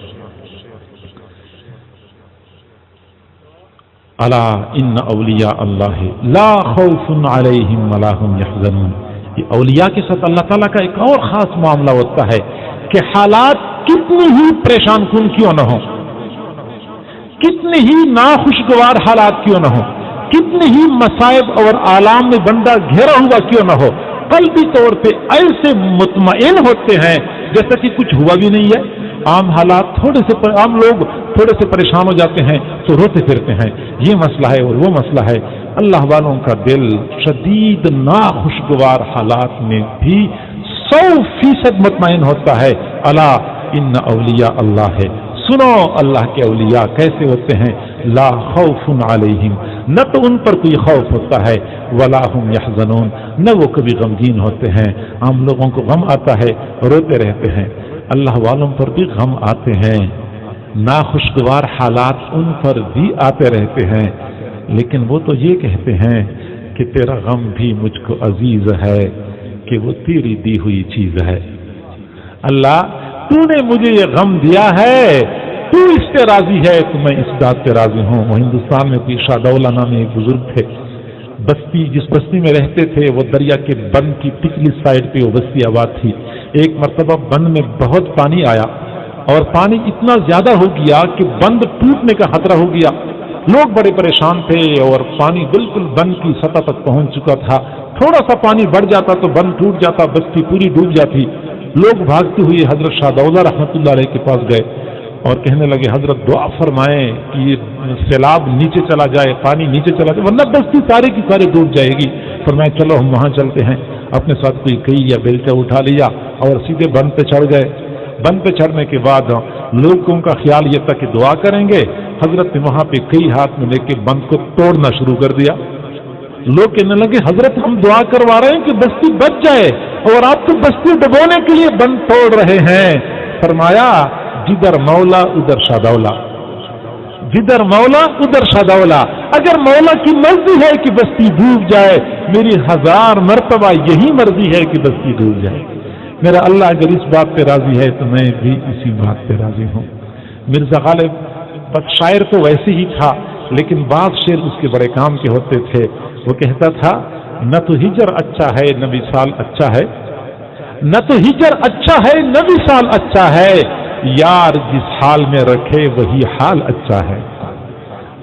الا ان اولیاء اللہ لا خوف علیہم ولا هم یحزنون۔ یہ اولیاء کے ساتھ اللہ تعالیٰ کا ایک اور خاص معاملہ ہوتا ہے کہ حالات کتنی ہی پریشان کن کیوں نہ ہو، کتنے ہی ناخوشگوار حالات کیوں نہ ہو، کتنے ہی مصائب اور آلام میں بندہ گھیرا ہوا کیوں نہ ہو، قلبی طور پہ ایسے مطمئن ہوتے ہیں جیسا کہ کچھ ہوا بھی نہیں ہے۔ عام حالات عام لوگ تھوڑے سے پریشان ہو جاتے ہیں تو روتے پھرتے ہیں، یہ مسئلہ ہے اور وہ مسئلہ ہے۔ اللہ والوں کا دل شدید ناخوشگوار حالات میں بھی 100% مطمئن ہوتا ہے۔ الا ان اولیاء اللہ ہے، سنو اللہ کے اولیاء کیسے ہوتے ہیں، لا خوف علیہم، نہ تو ان پر کوئی خوف ہوتا ہے، ولا هم یحزنون، نہ وہ کبھی غمگین ہوتے ہیں۔ عام لوگوں کو غم آتا ہے، روتے رہتے ہیں، اللہ والوں پر بھی غم آتے ہیں، ناخوشگوار حالات ان پر بھی آتے رہتے ہیں، لیکن وہ تو یہ کہتے ہیں کہ تیرا غم بھی مجھ کو عزیز ہے کہ وہ تیری دی ہوئی چیز ہے۔ اللہ تو نے مجھے یہ غم دیا ہے، تو اس پہ راضی ہے تو میں اس بات پہ راضی ہوں۔ وہ ہندوستان میں کوئی شاہ دولہ نامی ایک بزرگ تھے، بستی جس بستی میں رہتے تھے وہ دریا کے بند کی پچھلی سائڈ پہ وہ بستی آباد تھی۔ ایک مرتبہ بند میں بہت پانی آیا اور پانی اتنا زیادہ ہو گیا کہ بند ٹوٹنے کا خطرہ ہو گیا، لوگ بڑے پریشان تھے اور پانی بالکل بند کی سطح تک پہنچ چکا تھا، تھوڑا سا پانی بڑھ جاتا تو بند ٹوٹ جاتا، بستی پوری ڈوب جاتی۔ لوگ بھاگتے ہوئے حضرت شاہ دولہ رحمۃ اللہ علیہ کے پاس گئے اور کہنے لگے حضرت دعا فرمائیں کہ یہ سیلاب نیچے چلا جائے، پانی نیچے چلا جائے ورنہ بستی سارے کی سارے ڈوب جائے گی۔ فرمایا چلو ہم وہاں چلتے ہیں۔ اپنے ساتھ کوئی کئی یا بیلچہ اٹھا لیا اور سیدھے بند پہ چڑھ گئے۔ بند پہ چڑھنے کے بعد لوگوں کا خیال یہ تھا کہ دعا کریں گے، حضرت نے وہاں پہ کئی ہاتھ میں لے کے بند کو توڑنا شروع کر دیا۔ لوگ کہنے لگے حضرت ہم دعا کروا رہے ہیں کہ بستی بچ جائے اور آپ تو بستی ڈبونے کے لیے بند توڑ رہے ہیں۔ فرمایا جدھر مولا ادھر شاہ دولہ، جدھر مولا ادھر شاہ دولہ۔ اگر مولا کی مرضی ہے کہ بستی ڈوب جائے، میری 1000 مرتبہ یہی مرضی ہے کہ بستی ڈوب جائے۔ میرا اللہ اگر اس بات پہ راضی ہے تو میں بھی اسی بات پہ راضی ہوں۔ مرزا غالب شاعر تو ویسے ہی تھا لیکن بعض شعر اس کے بڑے کام کے ہوتے تھے۔ وہ کہتا تھا نہ تو ہجر اچھا ہے نہ وصال اچھا ہے، نہ تو ہجر اچھا ہے نہ وصال اچھا ہے، یار جس حال میں رکھے وہی حال اچھا ہے۔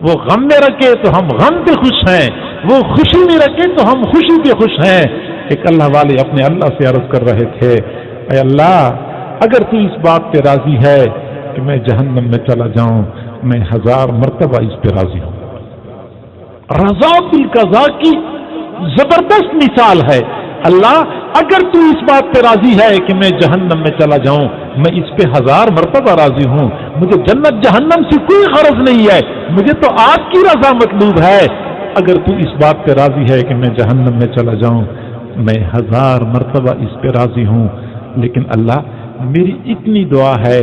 وہ غم میں رکھے تو ہم غم پہ خوش ہیں، وہ خوشی میں رکھے تو ہم خوشی پہ خوش ہیں۔ ایک اللہ والے اپنے اللہ سے عرض کر رہے تھے، اے اللہ اگر تو اس بات پہ راضی ہے کہ میں جہنم میں چلا جاؤں، میں 1000 مرتبہ اس پہ راضی ہوں۔ رضا بالقضاء کی زبردست مثال ہے۔ اللہ اگر تو اس بات پہ راضی ہے کہ میں جہنم میں چلا جاؤں، میں اس پہ 1000 مرتبہ راضی ہوں، مجھے جنت جہنم سے کوئی غرض نہیں ہے، مجھے تو آپ کی رضا مطلوب ہے۔ اگر تو اس بات پہ راضی ہے کہ میں جہنم میں چلا جاؤں، میں 1000 مرتبہ اس پہ راضی ہوں، لیکن اللہ میری اتنی دعا ہے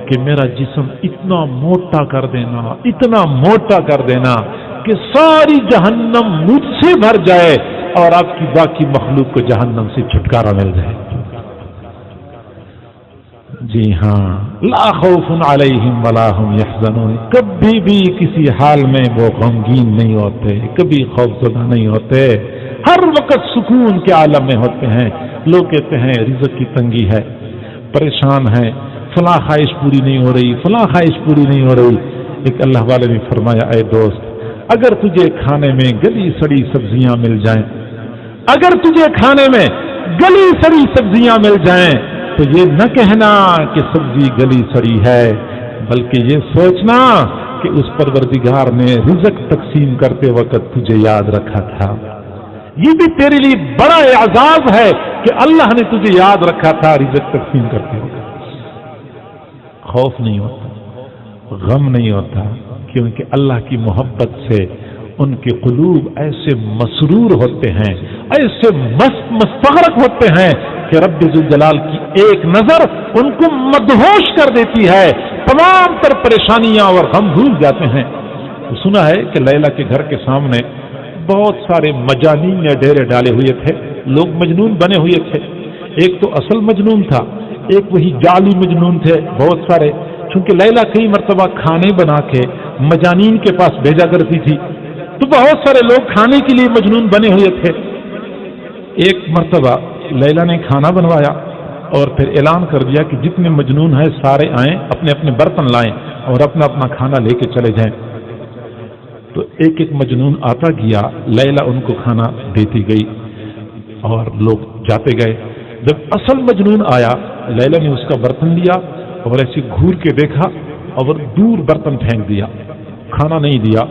کہ میرا جسم اتنا موٹا کر دینا، اتنا موٹا کر دینا کہ ساری جہنم مجھ سے بھر جائے اور آپ کی باقی مخلوق کو جہنم سے چھٹکارا مل جائے۔ جی ہاں، لا خوف علیہم ولا ہم یحزنون، کبھی بھی کسی حال میں وہ غمگین نہیں ہوتے، کبھی خوف زدہ نہیں ہوتے، ہر وقت سکون کے عالم میں ہوتے ہیں۔ لوگ کہتے ہیں رزق کی تنگی ہے، پریشان ہیں، فلاں خواہش پوری نہیں ہو رہی، فلاں خواہش پوری نہیں ہو رہی۔ ایک اللہ والے نے فرمایا، اے دوست اگر تجھے کھانے میں گلی سڑی سبزیاں مل جائیں، اگر تجھے کھانے میں گلی سڑی سبزیاں مل جائیں تو یہ نہ کہنا کہ سبزی گلی سڑی ہے، بلکہ یہ سوچنا کہ اس پروردگار نے رزق تقسیم کرتے وقت تجھے یاد رکھا تھا۔ یہ بھی تیرے لیے بڑا اعزاز ہے کہ اللہ نے تجھے یاد رکھا تھا رزق تقسیم کرتے وقت۔ خوف نہیں ہوتا، غم نہیں ہوتا، کیونکہ اللہ کی محبت سے ان کے قلوب ایسے مسرور ہوتے ہیں، ایسے مستغرق ہوتے ہیں کہ رب ذوالجلال کی ایک نظر ان کو مدہوش کر دیتی ہے، تمام تر پریشانیاں اور غم بھول جاتے ہیں۔ سنا ہے کہ لیلا کے گھر کے سامنے بہت سارے مجانین نے ڈیرے ڈالے ہوئے تھے، لوگ مجنون بنے ہوئے تھے۔ ایک تو اصل مجنون تھا، ایک وہی جعلی مجنون تھے بہت سارے، چونکہ لیلا کئی مرتبہ کھانے بنا کے مجانین کے پاس بھیجا کرتی تھی، تو بہت سارے لوگ کھانے کے لیے مجنون بنے ہوئے تھے۔ ایک مرتبہ لیلا نے کھانا بنوایا اور پھر اعلان کر دیا کہ جتنے مجنون ہیں سارے آئیں، اپنے اپنے برتن لائیں اور اپنا اپنا کھانا لے کے چلے جائیں۔ تو ایک ایک مجنون آتا گیا، لیلا ان کو کھانا دیتی گئی اور لوگ جاتے گئے۔ جب اصل مجنون آیا، لیلا نے اس کا برتن لیا اور ایسے گھور کے دیکھا اور دور برتن پھینک دیا، کھانا نہیں دیا۔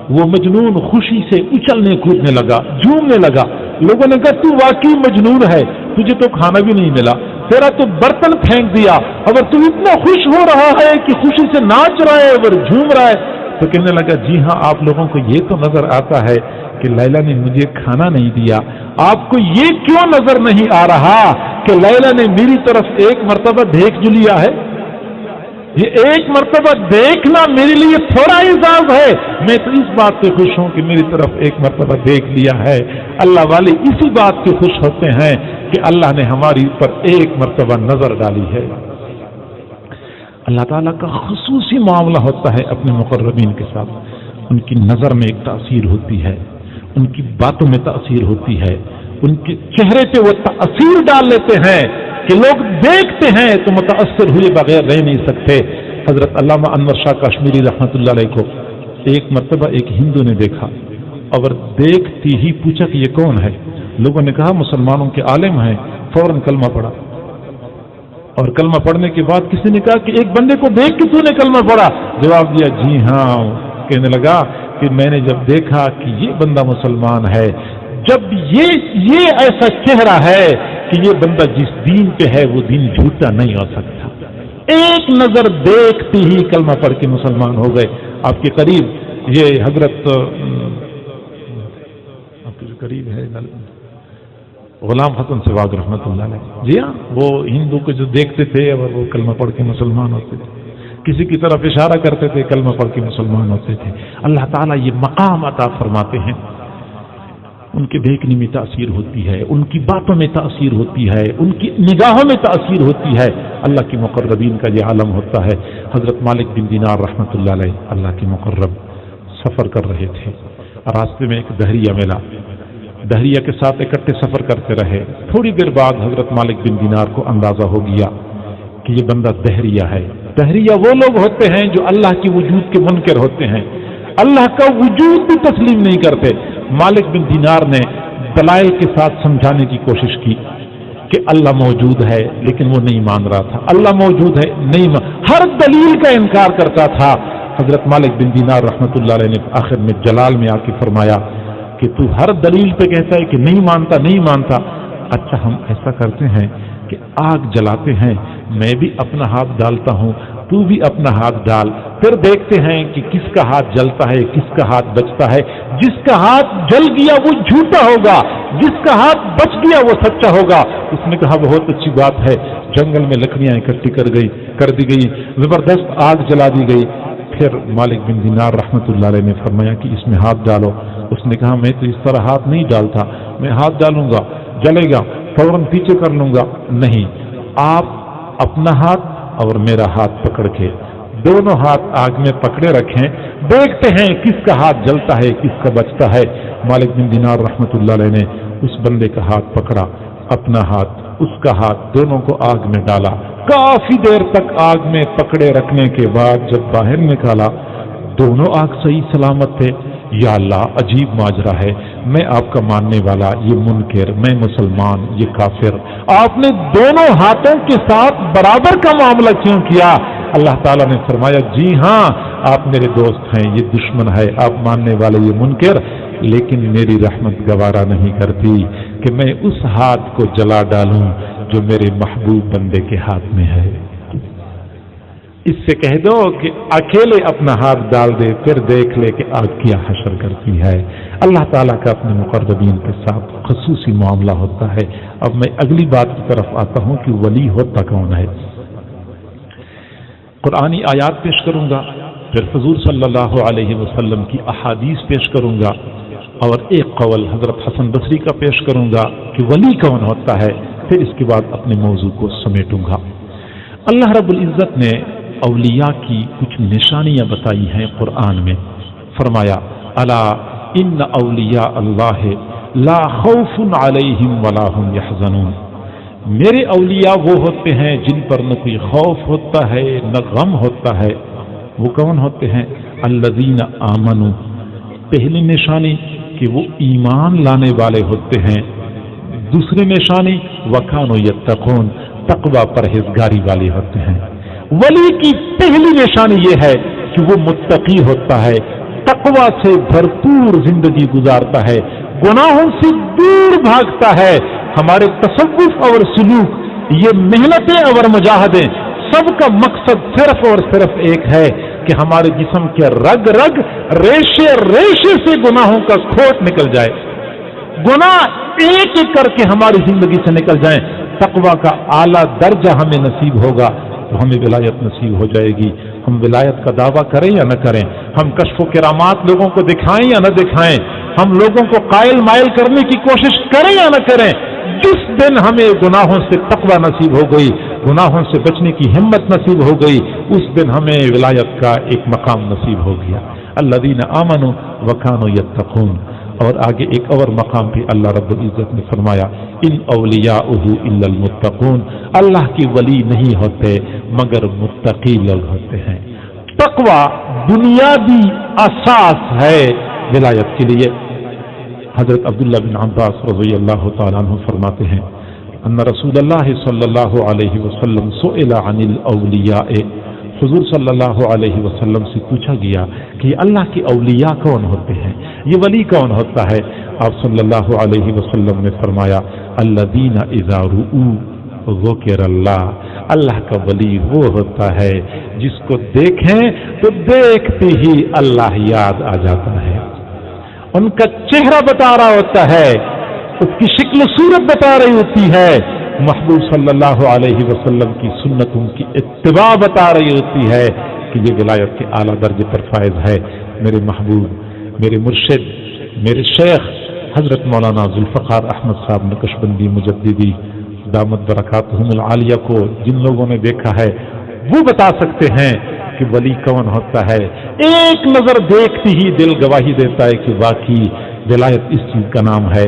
وہ مجنون خوشی سے اچھلنے کودنے لگا، جھومنے لگا۔ لوگوں نے کہا تو واقعی مجنون ہے، تجھے تو کھانا بھی نہیں ملا، تیرا تو برتن پھینک دیا، اور تو اتنا خوش ہو رہا ہے کہ خوشی سے ناچ رہا ہے اور جھوم رہا ہے۔ تو کہنے لگا، جی ہاں، آپ لوگوں کو یہ تو نظر آتا ہے کہ لیلا نے مجھے کھانا نہیں دیا، آپ کو یہ کیوں نظر نہیں آ رہا کہ لیلا نے میری طرف ایک مرتبہ دیکھ جو لیا ہے؟ یہ ایک مرتبہ دیکھنا میرے لیے تھوڑا اعزاز ہے، میں تو اس بات سے خوش ہوں کہ میری طرف ایک مرتبہ دیکھ لیا ہے۔ اللہ والے اسی بات سے خوش ہوتے ہیں کہ اللہ نے ہماری اوپر ایک مرتبہ نظر ڈالی ہے۔ اللہ تعالیٰ کا خصوصی معاملہ ہوتا ہے اپنے مقربین کے ساتھ، ان کی نظر میں ایک تاثیر ہوتی ہے، ان کی باتوں میں تاثیر ہوتی ہے، ان کے چہرے پہ وہ تاثیر ڈال لیتے ہیں کہ لوگ دیکھتے ہیں تو متاثر ہوئے بغیر رہ نہیں سکتے۔ حضرت علامہ انور شاہ کشمیری رحمۃ اللہ علیہ کو ایک مرتبہ ایک ہندو نے دیکھا اور دیکھتی ہی پوچھا کہ یہ کون ہے؟ لوگوں نے کہا مسلمانوں کے عالم ہیں، فوراً کلمہ پڑھا، اور کلمہ پڑھنے کے بعد کسی نے کہا کہ ایک بندے کو دیکھ کے تو نے کلمہ پڑھا؟ جواب دیا، جی ہاں۔ کہنے لگا کہ میں نے جب دیکھا کہ یہ بندہ مسلمان ہے، جب یہ ایسا چہرہ ہے کہ یہ بندہ جس دین پہ ہے وہ دین جھوٹا نہیں ہو سکتا، ایک نظر دیکھتے ہی کلمہ پڑھ کے مسلمان ہو گئے۔ آپ کے قریب یہ حضرت آپ کے قریب ہے غلام حسن سواگ رحمۃ اللہ علیہ، جی ہاں، وہ ہندو کو جو دیکھتے تھے اور وہ کلمہ پڑھ کے مسلمان ہوتے تھے، کسی کی طرف اشارہ کرتے تھے، کلمہ پڑھ کے مسلمان ہوتے تھے۔ اللہ تعالیٰ یہ مقام عطا فرماتے ہیں، ان کے دیکھنے میں تاثیر ہوتی ہے، ان کی باتوں میں تاثیر ہوتی ہے، ان کی نگاہوں میں تاثیر ہوتی ہے۔ اللہ کے مقربین کا یہ عالم ہوتا ہے۔ حضرت مالک بن دینار رحمۃ اللہ علیہ، اللہ کے مقرب، سفر کر رہے تھے، راستے میں ایک دہریہ ملا، دہریہ کے ساتھ اکٹھے سفر کرتے رہے. تھوڑی دیر بعد حضرت مالک بن دینار کو اندازہ ہو گیا کہ یہ بندہ دہریہ ہے. دہریہ وہ لوگ ہوتے ہیں جو اللہ کی وجود کے منکر ہوتے ہیں، اللہ کا وجود بھی تسلیم نہیں کرتے. مالک بن دینار نے دلائل کے ساتھ سمجھانے کی کوشش کی کہ اللہ موجود ہے، لیکن وہ نہیں مان رہا تھا. اللہ موجود ہے، ہر دلیل کا انکار کرتا تھا. حضرت مالک بن دینار رحمۃ اللہ علیہ نے آخر میں جلال میں آ کے فرمایا کہ تو ہر دلیل پہ کہتا ہے کہ نہیں مانتا. اچھا ہم ایسا کرتے ہیں کہ آگ جلاتے ہیں، میں بھی اپنا ہاتھ ڈالتا ہوں، تو بھی اپنا ہاتھ ڈال، پھر دیکھتے ہیں کہ کس کا ہاتھ جلتا ہے، کس کا ہاتھ بچتا ہے. جس کا ہاتھ جل گیا وہ جھوٹا ہوگا، جس کا ہاتھ بچ گیا وہ سچا ہوگا. اس نے کہا بہت اچھی بات ہے. جنگل میں لکڑیاں اکٹھی کر دی گئی، زبردست آگ جلا دی گئی. پھر مالک بن دینار رحمۃ اللہ علیہ نے فرمایا کہ اس میں ہاتھ ڈالو. اس نے کہا میں تو اس طرح ہاتھ نہیں ڈالتا، میں ہاتھ ڈالوں گا جلے گا، فوراً پیچھے کر لوں گا. نہیں، آپ اپنا ہاتھ اور میرا ہاتھ پکڑ کے دونوں ہاتھ آگ میں پکڑے رکھیں، دیکھتے ہیں کس کا ہاتھ جلتا ہے کس کا بچتا ہے. مالک بن دینار رحمۃ اللہ علیہ نے اس بندے کا ہاتھ پکڑا، اپنا ہاتھ اس کا ہاتھ، دونوں کو آگ میں ڈالا. کافی دیر تک آگ میں پکڑے رکھنے کے بعد جب باہر نکالا دونوں آگ صحیح سلامت تھے. یا اللہ، عجیب ماجرا ہے، میں آپ کا ماننے والا، یہ منکر، میں مسلمان، یہ کافر. آپ نے دونوں ہاتھوں کے ساتھ برابر کا معاملہ کیوں کیا؟ اللہ تعالیٰ نے فرمایا جی ہاں، آپ میرے دوست ہیں، یہ دشمن ہے، آپ ماننے والے یہ منکر، لیکن میری رحمت گوارا نہیں کرتی کہ میں اس ہاتھ کو جلا ڈالوں جو میرے محبوب بندے کے ہاتھ میں ہے. اس سے کہہ دو کہ اکیلے اپنا ہاتھ ڈال دے، پھر دیکھ لے کہ آگ کیا حشر کرتی ہے. اللہ تعالیٰ کا اپنے مقربین کے ساتھ خصوصی معاملہ ہوتا ہے. اب میں اگلی بات کی طرف آتا ہوں کہ ولی ہوتا کون ہے. قرآنی آیات پیش کروں گا، پھر حضور صلی اللہ علیہ وسلم کی احادیث پیش کروں گا، اور ایک قول حضرت حسن بصری کا پیش کروں گا کہ ولی کون ہوتا ہے. پھر اس کے بعد اپنے موضوع کو سمیٹوں گا. اللہ رب العزت نے اولیاء کی کچھ نشانیاں بتائی ہیں قرآن میں. فرمایا الا ان اولیاء اللہ لا خوف علیہم ولا هم یحزنون. میرے اولیاء وہ ہوتے ہیں جن پر نہ کوئی خوف ہوتا ہے نہ غم ہوتا ہے. وہ کون ہوتے ہیں؟ الذین آمنوا، پہلی نشانی کہ وہ ایمان لانے والے ہوتے ہیں. دوسری نشانی وکانوا یتقون، تقوی پرہیزگاری والے ہوتے ہیں. ولی کی پہلی نشانی یہ ہے کہ وہ متقی ہوتا ہے، تقوی سے بھرپور زندگی گزارتا ہے، گناہوں سے دور بھاگتا ہے. ہمارے تصوف اور سلوک، یہ محنتیں اور مجاہدیں، سب کا مقصد صرف اور صرف ایک ہے کہ ہمارے جسم کے رگ رگ، ریشے ریشے سے گناہوں کا کھوٹ نکل جائے، گناہ ایک ایک کر کے ہماری زندگی سے نکل جائیں. تقوی کا اعلیٰ درجہ ہمیں نصیب ہوگا تو ہمیں ولایت نصیب ہو جائے گی. ہم ولایت کا دعویٰ کریں یا نہ کریں، ہم کشف و کرامات لوگوں کو دکھائیں یا نہ دکھائیں، ہم لوگوں کو قائل مائل کرنے کی کوشش کریں یا نہ کریں، جس دن ہمیں گناہوں سے تقوی نصیب ہو گئی، گناہوں سے بچنے کی ہمت نصیب ہو گئی، اس دن ہمیں ولایت کا ایک مقام نصیب ہو گیا. الذین آمنوا وکانوا یتقون. اور آگے ایک اور مقام پہ اللہ رب العزت نے فرمایا ان اولیاءہ الا المتقون. اللہ کے ولی نہیں ہوتے مگر متقی لوگ ہوتے ہیں. تقوی بنیادی اساس ہے ولایت کے لیے. حضرت عبداللہ بن عباس رضی اللہ تعالیٰ عنہ فرماتے ہیں ان رسول اللہ صلی اللہ علیہ وسلم سئل عن الاولیاء، حضور صلی اللہ علیہ وسلم سے پوچھا گیا کہ اللہ کے اولیاء کون ہوتے ہیں، یہ ولی کون ہوتا ہے. آپ صلی اللہ علیہ وسلم نے فرمایا الذین اذا رؤوا ذکر اللہ. اللہ کا ولی وہ ہوتا ہے جس کو دیکھیں تو دیکھتے ہی اللہ یاد آ جاتا ہے، ان کا چہرہ بتا رہا ہوتا ہے، اس کی شکل و صورت بتا رہی ہوتی ہے، محبوب صلی اللہ علیہ وسلم کی سنتوں کی اتباع بتا رہی ہوتی ہے کہ یہ ولایت کے اعلیٰ درجے پر فائز ہے. میرے محبوب، میرے مرشد، میرے شیخ حضرت مولانا ذوالفقار احمد صاحب نقشبندی مجددی دامت برکاتہم العالیہ کو جن لوگوں نے دیکھا ہے وہ بتا سکتے ہیں کہ ولی کون ہوتا ہے. ایک نظر دیکھتی ہی دل گواہی دیتا ہے کہ واقعی ولایت اس چیز کا نام ہے.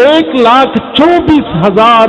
1,24,000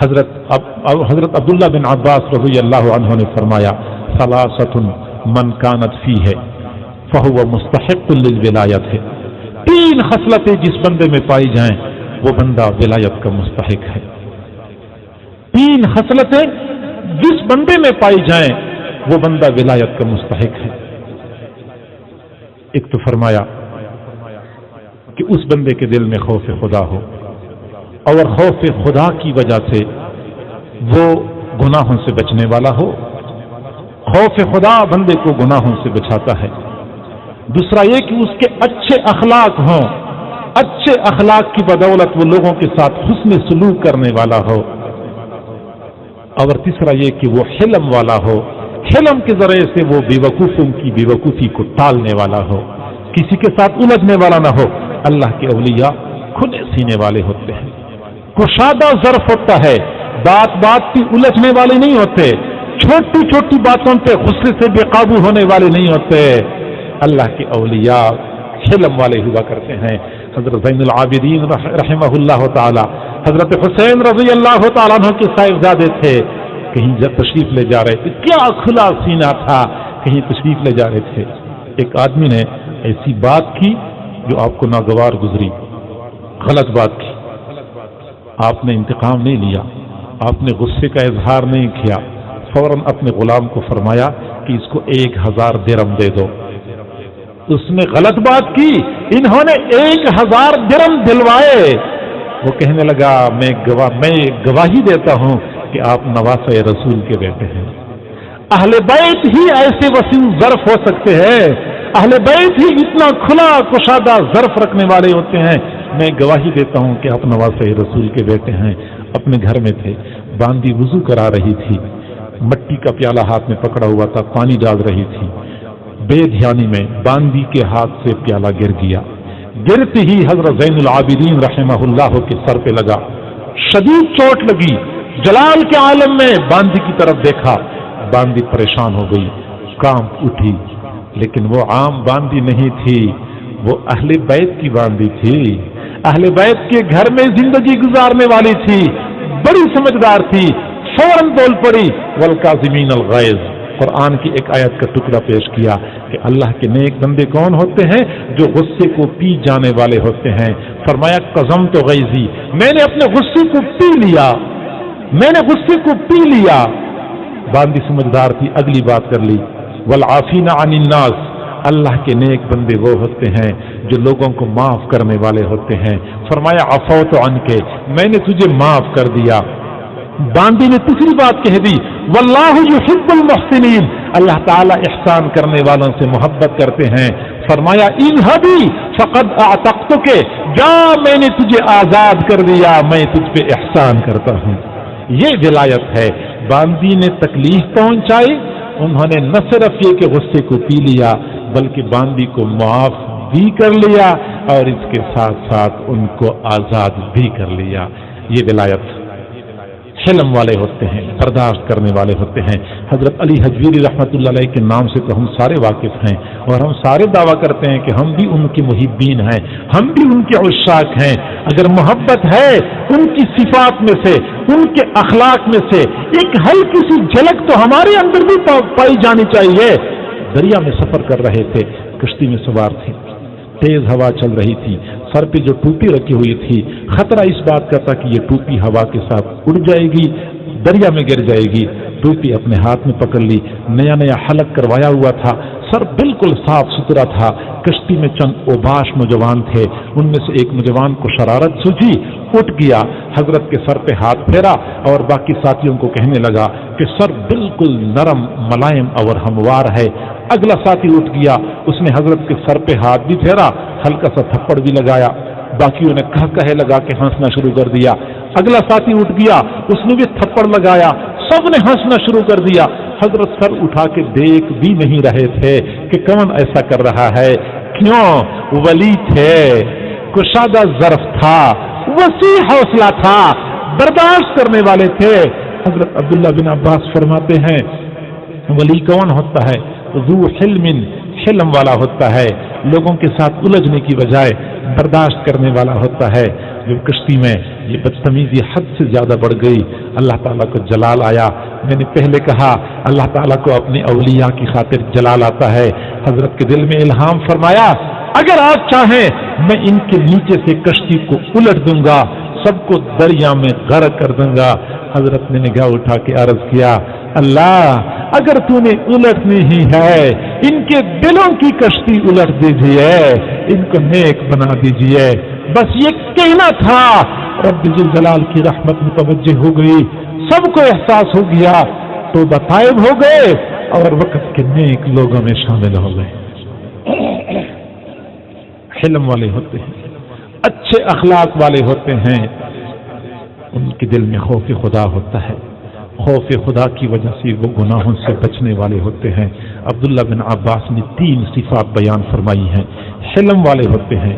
حضرت عبداللہ بن عباس رضی اللہ عنہ نے فرمایا ثلاثۃ من کانت فیہ فہو مستحق للولایت ہے، 3 خصلتیں جس بندے میں پائی جائیں وہ بندہ ولایت کا مستحق ہے۔ 3 خصلتیں جس بندے میں پائی جائیں وہ بندہ ولایت کا مستحق ہے۔ ایک تو فرمایا کہ اس بندے کے دل میں خوف خدا ہو، اور خوف خدا کی وجہ سے وہ گناہوں سے بچنے والا ہو۔ خوف خدا بندے کو گناہوں سے بچاتا ہے۔ دوسرا یہ کہ اس کے اچھے اخلاق ہوں، اچھے اخلاق کی بدولت وہ لوگوں کے ساتھ حسن سلوک کرنے والا ہو۔ اور تیسرا یہ کہ وہ حلم والا ہو، حلم کے ذریعے سے وہ بیوقوفوں کی بیوقوفی کو ٹالنے والا ہو، کسی کے ساتھ الجھنے والا نہ ہو۔ اللہ کے اولیاء کھلے سینے والے ہوتے ہیں، کشادہ ظرف ہوتا ہے، بات بات پہ الجھنے والے نہیں ہوتے، چھوٹی چھوٹی باتوں پہ غصے سے بے قابو ہونے والے نہیں ہوتے۔ اللہ کے اولیاء حلم والے ہوا کرتے ہیں۔ حضرت زین العابدین رحمہ اللہ تعالی حضرت حسین رضی اللہ تعالیٰ عنہ کے صاحبزادے تھے، کہیں جب تشریف لے جا رہے تھے، کیا کھلا سینہ تھا، کہیں تشریف لے جا رہے تھے، ایک آدمی نے ایسی بات کی جو آپ کو ناگوار گزری، غلط بات کی، آپ نے انتقام نہیں لیا، آپ نے غصے کا اظہار نہیں کیا، فوراً اپنے غلام کو فرمایا کہ اس کو 1000 درہم دے دو۔ اس نے غلط بات کی، انہوں نے 1000 درہم دلوائے۔ وہ کہنے لگا میں گواہی دیتا ہوں کہ آپ نواسۂ رسول کے بیٹے ہیں۔ اہل بیت ہی ایسے وسیع ظرف ہو سکتے ہیں، اہل بیت ہی اتنا کھلا کشادہ ظرف رکھنے والے ہوتے ہیں۔ میں گواہی دیتا ہوں کہ آپ نواسۂ رسول کے بیٹے ہیں۔ اپنے گھر میں تھے، باندی وضو کرا رہی تھی، مٹی کا پیالہ ہاتھ میں پکڑا ہوا تھا، پانی ڈال رہی تھی، بے دھیانی میں باندی کے ہاتھ سے پیالہ گر گیا، گرتے ہی حضرت زین العابدین رحمہ اللہ کے سر پہ لگا، شدید چوٹ لگی۔ جلال کے عالم میں باندی کی طرف دیکھا، باندی پریشان ہو گئی، کانپ اٹھی، لیکن وہ عام باندی نہیں تھی، وہ اہل بیت کی باندی تھی، اہل بیت کے گھر میں زندگی گزارنے والی تھی، بڑی سمجھدار تھی، فوراً بول پڑی والکاظمین الغیظ۔ قرآن کی ایک آیت کا ٹکڑا پیش کیا کہ اللہ کے نیک بندے کون ہوتے ہیں؟ جو غصے کو پی جانے والے ہوتے ہیں۔ فرمایا قزمت غیظی، میں نے اپنے غصے کو پی لیا، میں نے غصے کو پی لیا۔ باندی سمجھدار تھی، اگلی بات کر لی والعافین عن الناس، اللہ کے نیک بندے وہ ہوتے ہیں جو لوگوں کو معاف کرنے والے ہوتے ہیں۔ فرمایا عفوت عنک، میں نے تجھے معاف کر دیا۔ باندی نے تیسری بات کہہ دی واللہ یحب المحسنین، اللہ تعالی احسان کرنے والوں سے محبت کرتے ہیں۔ فرمایا اذهبی فقد اعتقتک، جا میں نے تجھے آزاد کر دیا، میں تجھ پہ احسان کرتا ہوں۔ یہ ولایت ہے۔ باندی نے تکلیف پہنچائی، انہوں نے نہ صرف یہ کہ غصے کو پی لیا بلکہ باندی کو معاف بھی کر لیا اور اس کے ساتھ ساتھ ان کو آزاد بھی کر لیا۔ یہ ولایت حلم والے ہوتے ہیں، برداشت کرنے والے ہوتے ہیں۔ حضرت علی حجویری رحمۃ اللہ علیہ کے نام سے تو ہم سارے واقف ہیں، اور ہم سارے دعویٰ کرتے ہیں کہ ہم بھی ان کے محبین ہیں، ہم بھی ان کے عشاق ہیں۔ اگر محبت ہے ان کی صفات میں سے، ان کے اخلاق میں سے ایک ہلکی سی جھلک تو ہمارے اندر بھی پائی جانی چاہیے۔ دریا میں سفر کر رہے تھے، کشتی میں سوار تھے، تیز ہوا چل رہی تھی، سر پہ جو ٹوپی رکھی ہوئی تھی، خطرہ اس بات کا تھا کہ یہ ٹوپی ہوا کے ساتھ اڑ جائے گی، دریا میں گر جائے گی۔ ٹوپی اپنے ہاتھ میں پکڑ لی، نیا نیا حلق کروایا ہوا تھا، سر بالکل صاف ستھرا تھا۔ کشتی میں چند اوباش نوجوان تھے، ان میں سے ایک نوجوان کو شرارت سوچی، اٹھ گیا، حضرت کے سر پہ ہاتھ پھیرا اور باقی ساتھیوں کو کہنے لگا کہ سر بالکل نرم ملائم اور ہموار ہے۔ اگلا ساتھی اٹھ گیا، اس نے حضرت کے سر پہ ہاتھ بھی پھیرا، ہلکا سا تھپڑ بھی لگایا، باقیوں نے کہے لگا کے ہنسنا شروع کر دیا۔ اگلا ساتھی اٹھ گیا، اس نے بھی تھپڑ لگایا، سب نے ہنسنا شروع کر دیا۔ حضرت سر اٹھا کے دیکھ بھی نہیں رہے تھے کہ کون ایسا کر رہا ہے، کیوں؟ ولی تھے، کشادہ ظرف تھا، وسیع حوصلہ تھا، برداشت کرنے والے تھے۔ حضرت عبداللہ بن عباس فرماتے ہیں ولی کون ہوتا ہے؟ ذو حلم، حلم والا ہوتا ہے، لوگوں کے ساتھ الجھنے کی بجائے برداشت کرنے والا ہوتا ہے۔ جب کشتی میں یہ بدتمیزی حد سے زیادہ بڑھ گئی، اللہ تعالیٰ کو جلال آیا. میں نے پہلے کہا اللہ تعالیٰ کو اپنے اولیاء کی خاطر جلال آتا ہے. حضرت کے دل میں الہام فرمایا اگر آپ چاہیں میں ان کے نیچے سے کشتی کو الٹ دوں گا, سب کو دریا میں غرق کر دوں گا. حضرت نے نگاہ اٹھا کے عرض کیا اللہ اگر تو نے الٹنی ہی ہے ان کے دلوں کی کشتی الٹ دیجیے, ان کو نیک بنا دیجیے. بس یہ کہنا تھا. رب ذوالجلال کی رحمت متوجہ ہو گئی, سب کو احساس ہو گیا, تو طائب ہو گئے اور وقت کے نیک لوگوں میں شامل ہو گئے. حلم والے ہوتے ہیں, اچھے اخلاق والے ہوتے ہیں, ان کے دل میں خوف خدا ہوتا ہے. خوف خدا کی وجہ سے وہ گناہوں سے بچنے والے ہوتے ہیں. عبداللہ بن عباس نے 3 صفات بیان فرمائی ہیں. حلم والے ہوتے ہیں,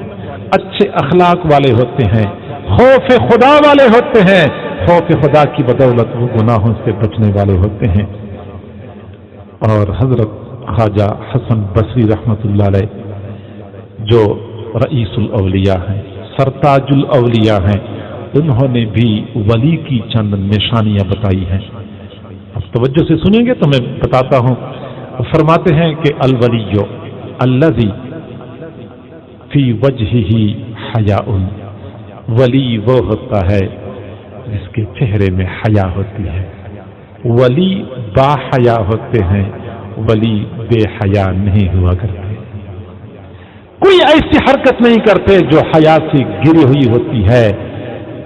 اچھے اخلاق والے ہوتے ہیں, خوف خدا والے ہوتے ہیں. خوف خدا کی بدولت وہ گناہوں سے بچنے والے ہوتے ہیں. اور حضرت خواجہ حسن بصری رحمۃ اللہ علیہ جو رئیس الاولیاء ہیں, سرتاج الاولیاء ہیں, انہوں نے بھی ولی کی چند نشانیاں بتائی ہیں. اب توجہ سے سنیں گے تو میں بتاتا ہوں. فرماتے ہیں کہ الولی الذی فی وجہہ حیاء, ولی وہ ہوتا ہے جس کے چہرے میں حیا ہوتی ہے. ولی با حیا ہوتے ہیں, ولی بے حیا نہیں ہوا کرتے. کوئی ایسی حرکت نہیں کرتے جو حیا سے گری ہوئی ہوتی ہے,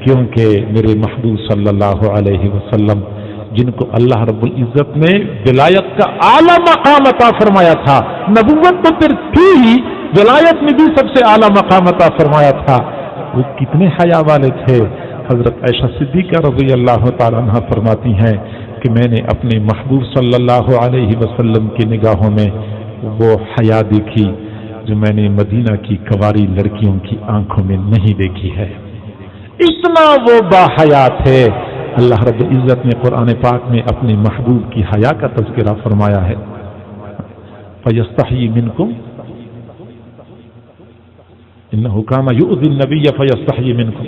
کیونکہ میرے محبوب صلی اللہ علیہ وسلم جن کو اللہ رب العزت نے ولایت کا اعلیٰ مقام عطا فرمایا تھا, نبوت تو پھر تھی ہی, ولایت میں بھی سب سے اعلیٰ مقام عطا فرمایا تھا, وہ کتنے حیا والے تھے. حضرت عائشہ صدیقہ رضی اللہ تعالیٰ عنہا فرماتی ہیں کہ میں نے اپنے محبوب صلی اللہ علیہ وسلم کی نگاہوں میں وہ حیا دیکھی جو میں نے مدینہ کی کنواری لڑکیوں کی آنکھوں میں نہیں دیکھی ہے. اتنا وہ باحیا تھے. اللہ رب العزت نے قرآن پاک میں اپنے محبوب کی حیا کا تذکرہ فرمایا ہے. فَيَسْتَحْيِي مِنْكُمْ إِنَّهُ كَانَ يُؤْذِي النَّبِيَّ فَيَسْتَحْيِي مِنْكُمْ.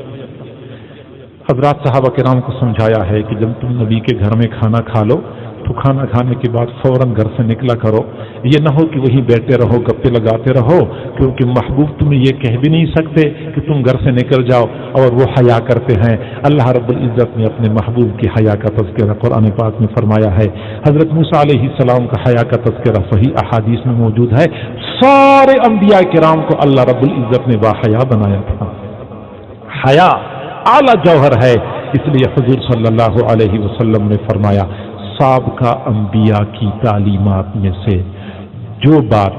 حضرات صحابہ کرام کو سمجھایا ہے کہ جب تم نبی کے گھر میں کھانا کھا لو تو کھانا کھانے کے بعد فوراً گھر سے نکلا کرو. یہ نہ ہو کہ وہیں بیٹھے رہو, گپے لگاتے رہو, کیونکہ محبوب تمہیں یہ کہہ بھی نہیں سکتے کہ تم گھر سے نکل جاؤ, اور وہ حیا کرتے ہیں. اللہ رب العزت نے اپنے محبوب کی حیا کا تذکرہ قرآن پاک میں فرمایا ہے. حضرت موسیٰ علیہ السلام کا حیا کا تذکرہ صحیح احادیث میں موجود ہے. سارے انبیاء کرام کو اللہ رب العزت نے باحیا بنایا تھا. حیا اعلیٰ جوہر ہے. اس لیے حضور صلی اللہ علیہ وسلم نے فرمایا سابقہ انبیاء کی تعلیمات میں سے جو بات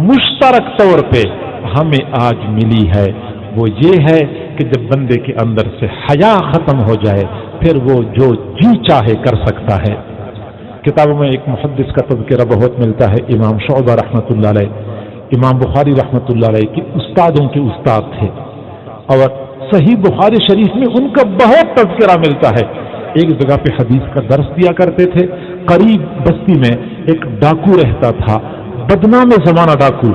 مشترک طور پہ ہمیں آج ملی ہے وہ یہ ہے کہ جب بندے کے اندر سے حیا ختم ہو جائے پھر وہ جو جی چاہے کر سکتا ہے. کتابوں میں ایک محدث کا تذکرہ بہت ملتا ہے. امام شعبہ رحمۃ اللہ علیہ, امام بخاری رحمۃ اللہ علیہ کے استادوں کے استاد تھے, اور صحیح بخاری شریف میں ان کا بہت تذکرہ ملتا ہے. ایک جگہ پہ حدیث کا درس دیا کرتے تھے. قریب بستی میں ایک ڈاکو رہتا تھا, بدنام زمانہ ڈاکو,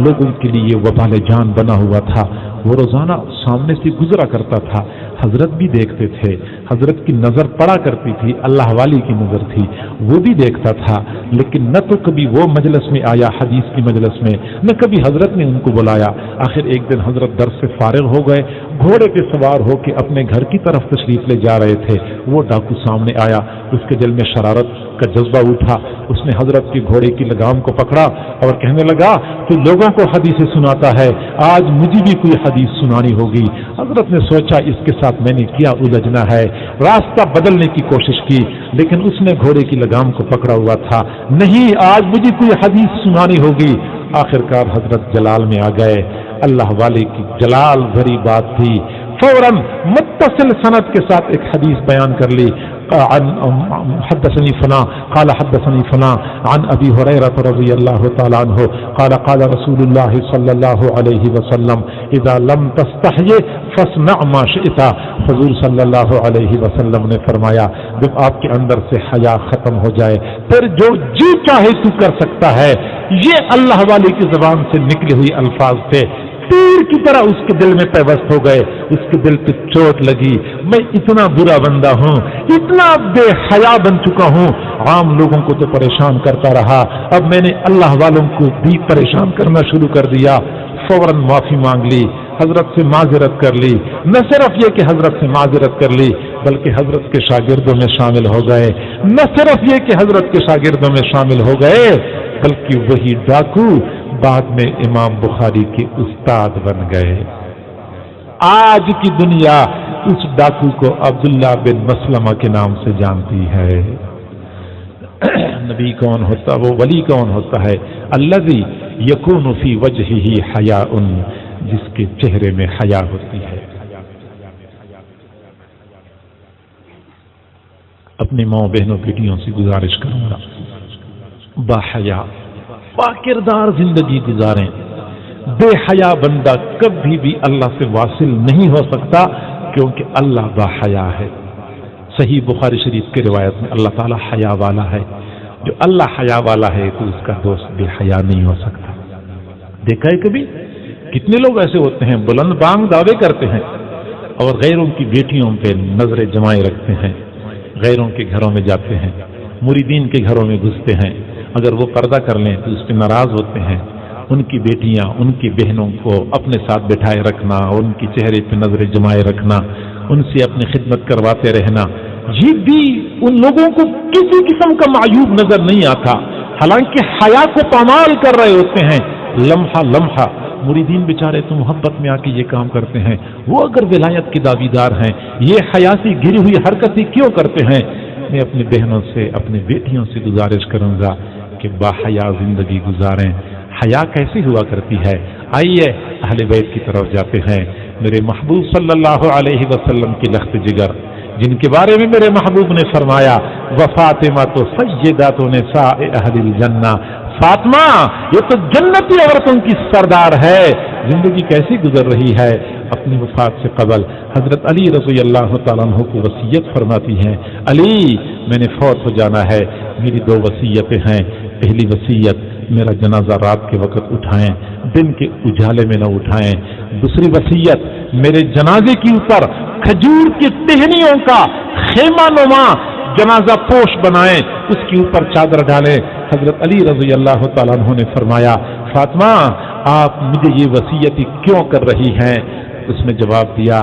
لوگوں کے لیے وبال جان بنا ہوا تھا. وہ روزانہ سامنے سے گزرا کرتا تھا, حضرت بھی دیکھتے تھے, حضرت کی نظر پڑا کرتی تھی, اللہ والی کی نظر تھی, وہ بھی دیکھتا تھا, لیکن نہ تو کبھی وہ مجلس میں آیا حدیث کی مجلس میں, نہ کبھی حضرت نے ان کو بلایا. آخر ایک دن حضرت درس سے فارغ ہو گئے, گھوڑے پہ سوار ہو کے اپنے گھر کی طرف تشریف لے جا رہے تھے. وہ ڈاکو سامنے آیا, اس کے دل میں شرارت کا جذبہ اٹھا. اس نے حضرت کے گھوڑے کی لگام کو پکڑا اور کہنے لگا تو لوگوں کو حدیثیں سناتا ہے, آج مجھے بھی کوئی حدیث سنانی ہوگی. حضرت نے سوچا اس کے ساتھ میں نے کیا الجھنا ہے, راستہ بدلنے کی کوشش کی, لیکن اس نے گھوڑے کی لگام کو پکڑا ہوا تھا. نہیں, آج مجھے کوئی حدیث سنانی ہوگی. آخرکار حضرت جلال میں آ گئے. اللہ والے کی جلال بھری بات تھی. فوراً متصل سند کے ساتھ ایک حدیث بیان کر لی. حدثني فلاں قال حدثني فلاں عن ابي هريره رضي الله تعالى عنه قال قال رسول الله صلى الله عليه وسلم اذا لم تستحي فاصنع ما شئت. حضور صلی اللہ علیہ وسلم نے فرمایا جب آپ کے اندر سے حیا ختم ہو جائے پھر جو جی چاہے تو کر سکتا ہے. یہ اللہ والے کی زبان سے نکلی ہوئی الفاظ تھے. تیر کی طرح اس کے دل میں پیوست ہو گئے، اس کے دل پہ چوٹ لگی، میں اتنا برا بندہ ہوں، اتنا بے حیا بن چکا ہوں، عام لوگوں کو تو پریشان کرتا رہا، اب میں نے اللہ والوں کو بھی پریشان کرنا شروع کر دیا۔ فوراً معافی مانگ لی، حضرت سے معذرت کر لی، نہ صرف یہ کہ حضرت سے معذرت کر لی بلکہ حضرت کے شاگردوں میں شامل ہو گئے، نہ صرف یہ کہ حضرت کے شاگردوں میں شامل ہو گئے بلکہ وہی ڈاکو بعد میں امام بخاری کے استاد بن گئے۔ آج کی دنیا اس ڈاکو کو عبداللہ بن مسلمہ کے نام سے جانتی ہے۔ نبی کون ہوتا، وہ ولی کون ہوتا ہے؟ الذی یکون فی وجہہ حیاء، جس کے چہرے میں حیا ہوتی ہے۔ اپنی ماں بہنوں بیٹیوں سے گزارش کروں گا، با حیا با کردار زندگی گزاریں۔ بے حیا بندہ کبھی بھی اللہ سے واصل نہیں ہو سکتا، کیونکہ اللہ با حیا ہے۔ صحیح بخاری شریف کے روایت میں اللہ تعالیٰ حیا والا ہے، جو اللہ حیا والا ہے تو اس کا دوست بے حیا نہیں ہو سکتا۔ دیکھا ہے کبھی کتنے لوگ ایسے ہوتے ہیں بلند بانگ دعوے کرتے ہیں اور غیروں کی بیٹیوں پہ نظریں جمائے رکھتے ہیں، غیروں کے گھروں میں جاتے ہیں، مریدین کے گھروں میں گھستے ہیں، اگر وہ پردہ کر لیں تو اس پہ ناراض ہوتے ہیں۔ ان کی بیٹیاں، ان کی بہنوں کو اپنے ساتھ بٹھائے رکھنا، ان کی چہرے پہ نظریں جمائے رکھنا، ان سے اپنی خدمت کرواتے رہنا، یہ بھی ان لوگوں کو کسی قسم کا معیوب نظر نہیں آتا، حالانکہ حیا کو پامال کر رہے ہوتے ہیں لمحہ لمحہ۔ مریدین بیچارے تو محبت میں آ کے یہ کام کرتے ہیں، وہ اگر ولایت کے دعویدار ہیں یہ حیا سے گری ہوئی حرکتیں کیوں کرتے ہیں؟ میں اپنی بہنوں سے، اپنی بیٹیوں سے گزارش کروں گا کہ با حیا زندگی گزاریں۔ حیا کیسی ہوا کرتی ہے؟ آئیے اہل بیت کی طرف جاتے ہیں۔ میرے محبوب صلی اللہ علیہ وسلم کی لخت جگر، جن کے بارے میں میرے محبوب نے فرمایا وفاطمہ تو سیدات نساء اہل الجنہ، فاطمہ یہ تو جنتی عورتوں کی سردار ہے۔ زندگی کیسی گزر رہی ہے؟ اپنی وفات سے قبل حضرت علی رضی اللہ تعالیٰ عنہ کو وصیت فرماتی ہیں، علی میں نے فوت ہو جانا ہے، میری دو وصیتیں ہیں۔ پہلی وصیت، میرا جنازہ رات کے وقت اٹھائیں، دن کے اجالے میں نہ اٹھائیں۔ دوسری وصیت، میرے جنازے کے اوپر کھجور کی ٹہنیوں کا خیمہ نما جنازہ پوش بنائیں، اس کے اوپر چادر ڈالیں۔ حضرت علی رضی اللہ تعالیٰ عنہ نے فرمایا فاطمہ آپ مجھے یہ وصیت کیوں کر رہی ہیں؟ اس نے جواب دیا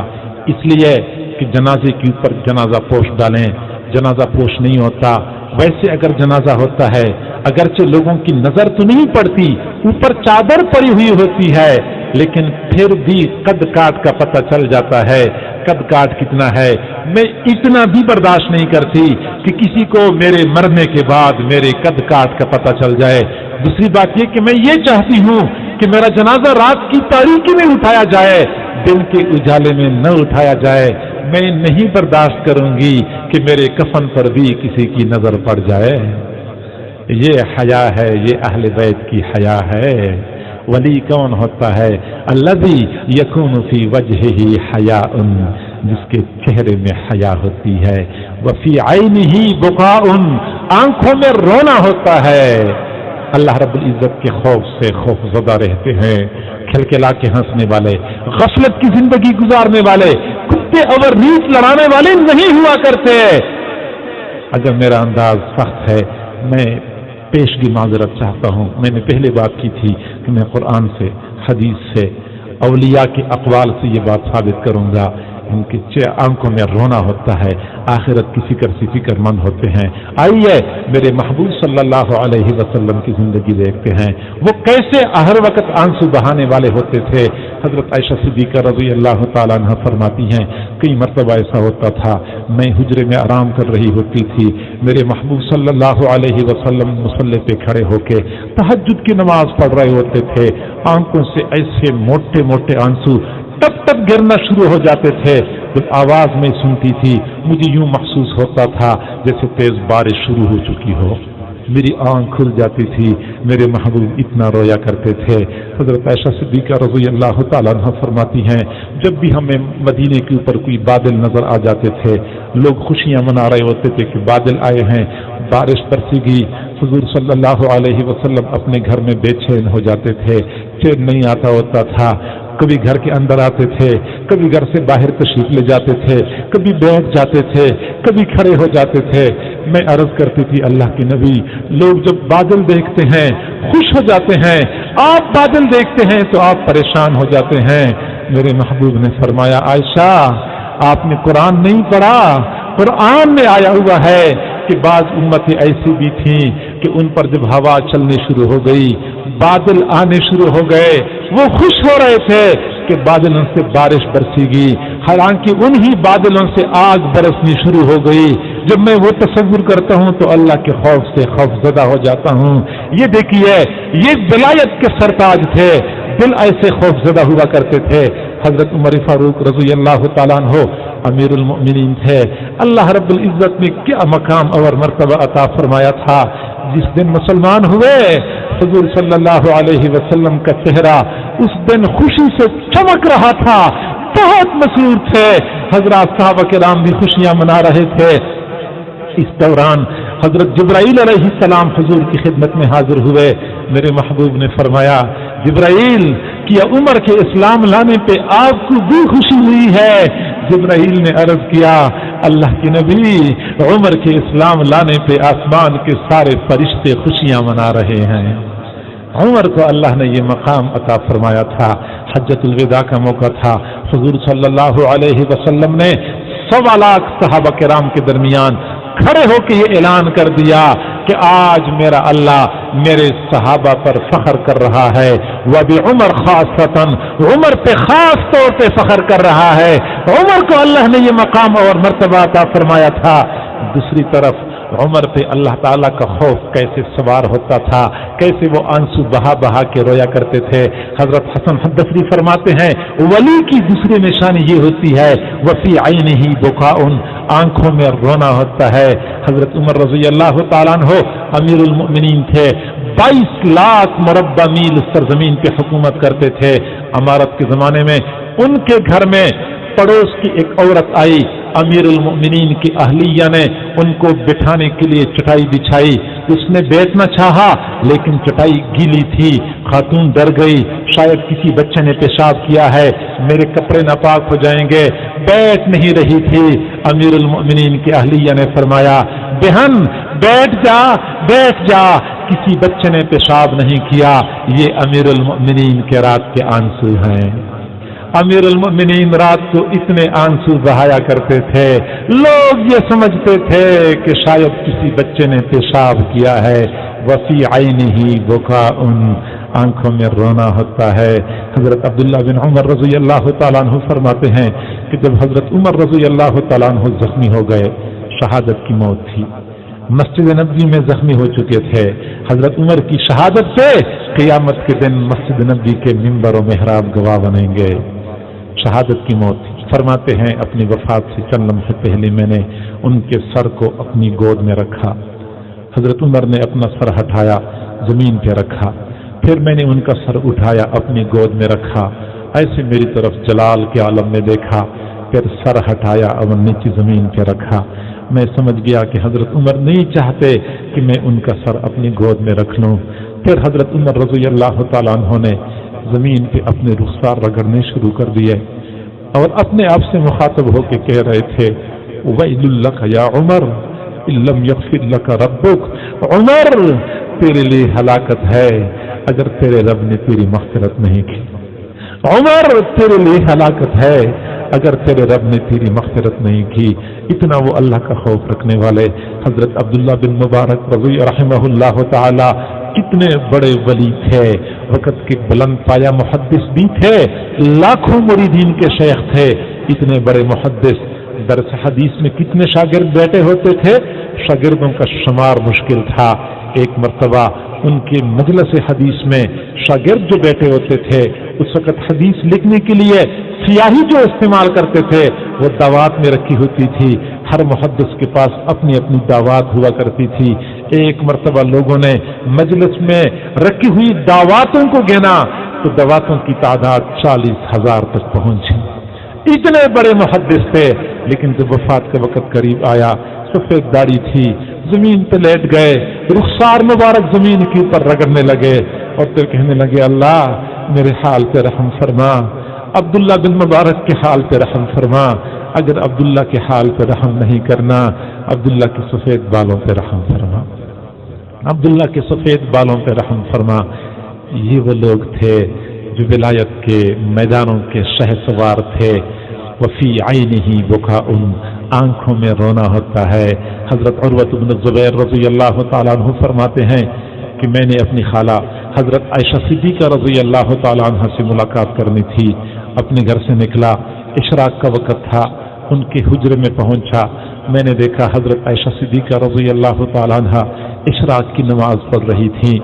اس لیے کہ جنازے کے اوپر جنازہ پوش ڈالیں، جنازہ پوش نہیں ہوتا۔ ویسے اگر جنازہ ہوتا ہے، اگرچہ لوگوں کی نظر تو نہیں پڑتی، اوپر چادر پڑی ہوئی ہوتی ہے، لیکن پھر بھی قد کاٹ کا پتہ چل جاتا ہے۔ قد کاٹ کتنا ہے؟ میں اتنا بھی برداشت نہیں کرتی کہ کسی کو میرے مرنے کے بعد میرے قد کاٹ کا پتہ چل جائے۔ دوسری بات یہ کہ میں یہ چاہتی ہوں کہ میرا جنازہ رات کی تاریکی میں اٹھایا جائے، دن کے اجالے میں نہ اٹھایا جائے۔ میں نہیں برداشت کروں گی کہ میرے کفن پر بھی کسی کی نظر پڑ جائے۔ یہ حیا ہے، یہ اہل بیت کی حیا ہے۔ ولی کون ہوتا ہے؟ الذی یکون فی وجہہ حیاء، جس کے چہرے میں حیا ہوتی ہے، وفی عینہ بکاء، آنکھوں میں رونا ہوتا ہے۔ اللہ رب العزت کے خوف سے خوف زدہ رہتے ہیں، کھلکھلا کے ہنسنے والے، غفلت کی زندگی گزارنے والے، کتے اور ریت لڑانے والے نہیں ہوا کرتے۔ اگر میرا انداز سخت ہے، میں پیشگی معذرت چاہتا ہوں۔ میں نے پہلے بات کی تھی کہ میں قرآن سے، حدیث سے، اولیاء کے اقوال سے یہ بات ثابت کروں گا، ان کی آنکھوں میں رونا ہوتا ہے، آخرت کی فکر سے فکر مند ہوتے ہیں۔ آئیے میرے محبوب صلی اللہ علیہ وسلم کی زندگی دیکھتے ہیں، وہ کیسے ہر وقت آنسو بہانے والے ہوتے تھے۔ حضرت عائشہ صدیقہ رضی اللہ تعالیٰ عنہ فرماتی ہیں کئی مرتبہ ایسا ہوتا تھا، میں حجرے میں آرام کر رہی ہوتی تھی، میرے محبوب صلی اللہ علیہ وسلم مصلی پہ کھڑے ہو کے تہجد کی نماز پڑھ رہے ہوتے تھے، آنکھوں سے ایسے موٹے موٹے آنسو ٹپ ٹپ گرنا شروع ہو جاتے تھے۔ جب آواز میں سنتی تھی مجھے یوں محسوس ہوتا تھا جیسے تیز بارش شروع ہو چکی ہو، میری آنکھ کھل جاتی تھی، میرے محبوب اتنا رویا کرتے تھے۔ حضرت عائشہ صدیقہ رضی اللہ تعالیٰ عنہ فرماتی ہیں جب بھی ہمیں مدینے کے اوپر کوئی بادل نظر آ جاتے تھے، لوگ خوشیاں منا رہے ہوتے تھے کہ بادل آئے ہیں، بارش برسی گی، حضور صلی اللہ علیہ وسلم اپنے گھر میں بے چین ہو جاتے تھے، چین نہیں آتا ہوتا تھا۔ کبھی گھر کے اندر آتے تھے، کبھی گھر سے باہر تشریف لے جاتے تھے، کبھی بیٹھ جاتے تھے، کبھی کھڑے ہو جاتے تھے۔ میں عرض کرتی تھی اللہ کے نبی، لوگ جب بادل دیکھتے ہیں خوش ہو جاتے ہیں، آپ بادل دیکھتے ہیں تو آپ پریشان ہو جاتے ہیں۔ میرے محبوب نے فرمایا عائشہ آپ نے قرآن نہیں پڑھا، قرآن میں آیا ہوا ہے کہ بعض امتیں ایسی بھی تھیں کہ ان پر جب ہوا چلنی شروع ہو گئی، بادل آنے شروع ہو گئے، وہ خوش ہو رہے تھے کہ بادلوں سے بارش برسی گی، حالانکہ انہی بادلوں سے آگ برسنی شروع ہو گئی۔ جب میں وہ تصور کرتا ہوں تو اللہ کے خوف سے خوف زدہ ہو جاتا ہوں۔ یہ دیکھیے یہ ولایت کے سرتاج تھے، دل ایسے خوف زدہ ہوا کرتے تھے۔ حضرت عمر فاروق رضی اللہ تعالیٰ عنہ امیر المؤمنین تھے، اللہ رب العزت نے کیا مقام اور مرتبہ عطا فرمایا تھا۔ جس دن مسلمان ہوئے حضور صلی اللہ علیہ وسلم کا چہرہ اس دن خوشی سے چمک رہا تھا، بہت مسرور تھے، حضرات صحابہ کرام بھی خوشیاں منا رہے تھے۔ اس دوران حضرت جبرائیل علیہ السلام حضور کی خدمت میں حاضر ہوئے۔ میرے محبوب نے فرمایا جبرائیل کیا عمر کے اسلام لانے پہ آپ کو بھی خوشی ہوئی ہے؟ جبرائیل نے عرض کیا اللہ کے نبی عمر کے اسلام لانے پہ آسمان کے سارے فرشتے خوشیاں منا رہے ہیں۔ عمر کو اللہ نے یہ مقام عطا فرمایا تھا۔ حجۃ الوداع کا موقع تھا، حضور صلی اللہ علیہ وسلم نے 1.25 لاکھ صحابہ کرام کے درمیان کھڑے ہو کے یہ اعلان کر دیا کہ آج میرا اللہ میرے صحابہ پر فخر کر رہا ہے، وبعمر خاصتاً عمر پہ خاص طور پہ فخر کر رہا ہے۔ عمر کو اللہ نے یہ مقام اور مرتبہ عطا فرمایا تھا۔ دوسری طرف عمر پہ اللہ تعالیٰ کا خوف کیسے سوار ہوتا تھا، کیسے وہ آنسو بہا بہا کے رویا کرتے تھے۔ حضرت حسن بصری فرماتے ہیں ولی کی دوسری نشانی یہ ہوتی ہے وفی عینہ بکاء، آنکھوں میں رونا ہوتا ہے۔ حضرت عمر رضی اللہ تعالیٰ عنہ امیر المؤمنین تھے، 22 لاکھ مربع میل سرزمین پہ حکومت کرتے تھے۔ امارت کے زمانے میں ان کے گھر میں پڑوس کی ایک عورت آئی، امیر المؤمنین کی اہلیہ نے ان کو بٹھانے کے لیے چٹائی بچھائی، اس نے بیٹھنا چاہا لیکن چٹائی گیلی تھی، خاتون ڈر گئی شاید کسی بچے نے پیشاب کیا ہے، میرے کپڑے ناپاک ہو جائیں گے، بیٹھ نہیں رہی تھی۔ امیر المؤمنین کی اہلیہ نے فرمایا بہن بیٹھ جا بیٹھ جا، کسی بچے نے پیشاب نہیں کیا، یہ امیر المؤمنین کے رات کے آنسو ہیں۔ امیر المؤمنین رات کو اتنے آنسو بہایا کرتے تھے، لوگ یہ سمجھتے تھے کہ شاید کسی بچے نے پیشاب کیا ہے۔ وفی عینہ بکاء، آنکھوں میں رونا ہوتا ہے۔ حضرت عبداللہ بن عمر رضی اللہ تعالیٰ عنہ فرماتے ہیں کہ جب حضرت عمر رضی اللہ تعالیٰ عنہ زخمی ہو گئے، شہادت کی موت تھی، مسجد نبوی میں زخمی ہو چکے تھے، حضرت عمر کی شہادت سے قیامت کے دن مسجد نبوی کے ممبر و محراب گواہ بنیں گے۔ شہادت کی موت تھی۔ فرماتے ہیں اپنی وفات سے چند لمحے پہلے میں نے ان کے سر کو اپنی گود میں رکھا، حضرت عمر نے اپنا سر ہٹایا زمین پہ رکھا، پھر میں نے ان کا سر اٹھایا اپنی گود میں رکھا، ایسے میری طرف جلال کے عالم میں دیکھا، پھر سر ہٹایا اور نیچے زمین پہ رکھا۔ میں سمجھ گیا کہ حضرت عمر نہیں چاہتے کہ میں ان کا سر اپنی گود میں رکھ لوں۔ پھر حضرت عمر رضی اللہ تعالیٰ عنہ نے زمین پہ اپنے رخسار رگڑنے شروع کر دیے اور اپنے آپ سے مخاطب ہو کے کہہ رہے تھے ویل لک یا عمر ان لم یغفر لک ربک، عمر تیرے لیے ہلاکت ہے اگر تیرے رب نے تیری مغفرت نہیں کی، عمر تیرے لیے ہلاکت ہے اگر تیرے رب نے تیری مغفرت نہیں کی۔ اتنا وہ اللہ کا خوف رکھنے والے حضرت عبداللہ بن مبارک رضی رحمہ اللہ تعالی کتنے بڑے ولی تھے، وقت کے بلند پایا محدث بھی تھے، لاکھوں مریدین کے شیخ تھے، اتنے بڑے محدث۔ درس حدیث میں کتنے شاگرد بیٹھے ہوتے تھے، شاگردوں کا شمار مشکل تھا۔ ایک مرتبہ ان کے مجلس حدیث میں شاگرد جو بیٹھے ہوتے تھے اس وقت حدیث لکھنے کے لیے سیاہی جو استعمال کرتے تھے وہ دعوات میں رکھی ہوتی تھی، ہر محدث کے پاس اپنی اپنی دعوات ہوا کرتی تھی۔ ایک مرتبہ لوگوں نے مجلس میں رکھی ہوئی دعواتوں کو گنا تو دعواتوں کی تعداد 40,000 تک پہنچی، اتنے بڑے محدث تھے۔ لیکن جب وفات کا وقت قریب آیا، سفید داڑھی تھی، زمین پہ لیٹ گئے، رخسار مبارک زمین کے اوپر رگڑنے لگے اور پھر کہنے لگے اللہ میرے حال پہ رحم فرما، عبداللہ بن مبارک کے حال پہ رحم فرما، اگر عبداللہ کے حال پہ رحم نہیں کرنا، عبداللہ کے سفید بالوں پہ رحم فرما، عبداللہ کے سفید بالوں پہ رحم فرما۔ یہ وہ لوگ تھے جو ولایت کے میدانوں کے شہسوار تھے۔ وفی عینہ بکاء، آنکھوں میں رونا ہوتا ہے۔ حضرت عروۃ بن الزبیر رضی اللہ تعالیٰ عنہ فرماتے ہیں کہ میں نے اپنی خالہ حضرت عائشہ صدیقہ رضی اللہ تعالیٰ عنہ سے ملاقات کرنی تھی، اپنے گھر سے نکلا، اشراق کا وقت تھا، ان کے حجرے میں پہنچا، میں نے دیکھا حضرت عائشہ صدیقہ رضی اللہ تعالیٰ عنہ اشراق کی نماز پڑھ رہی تھیں،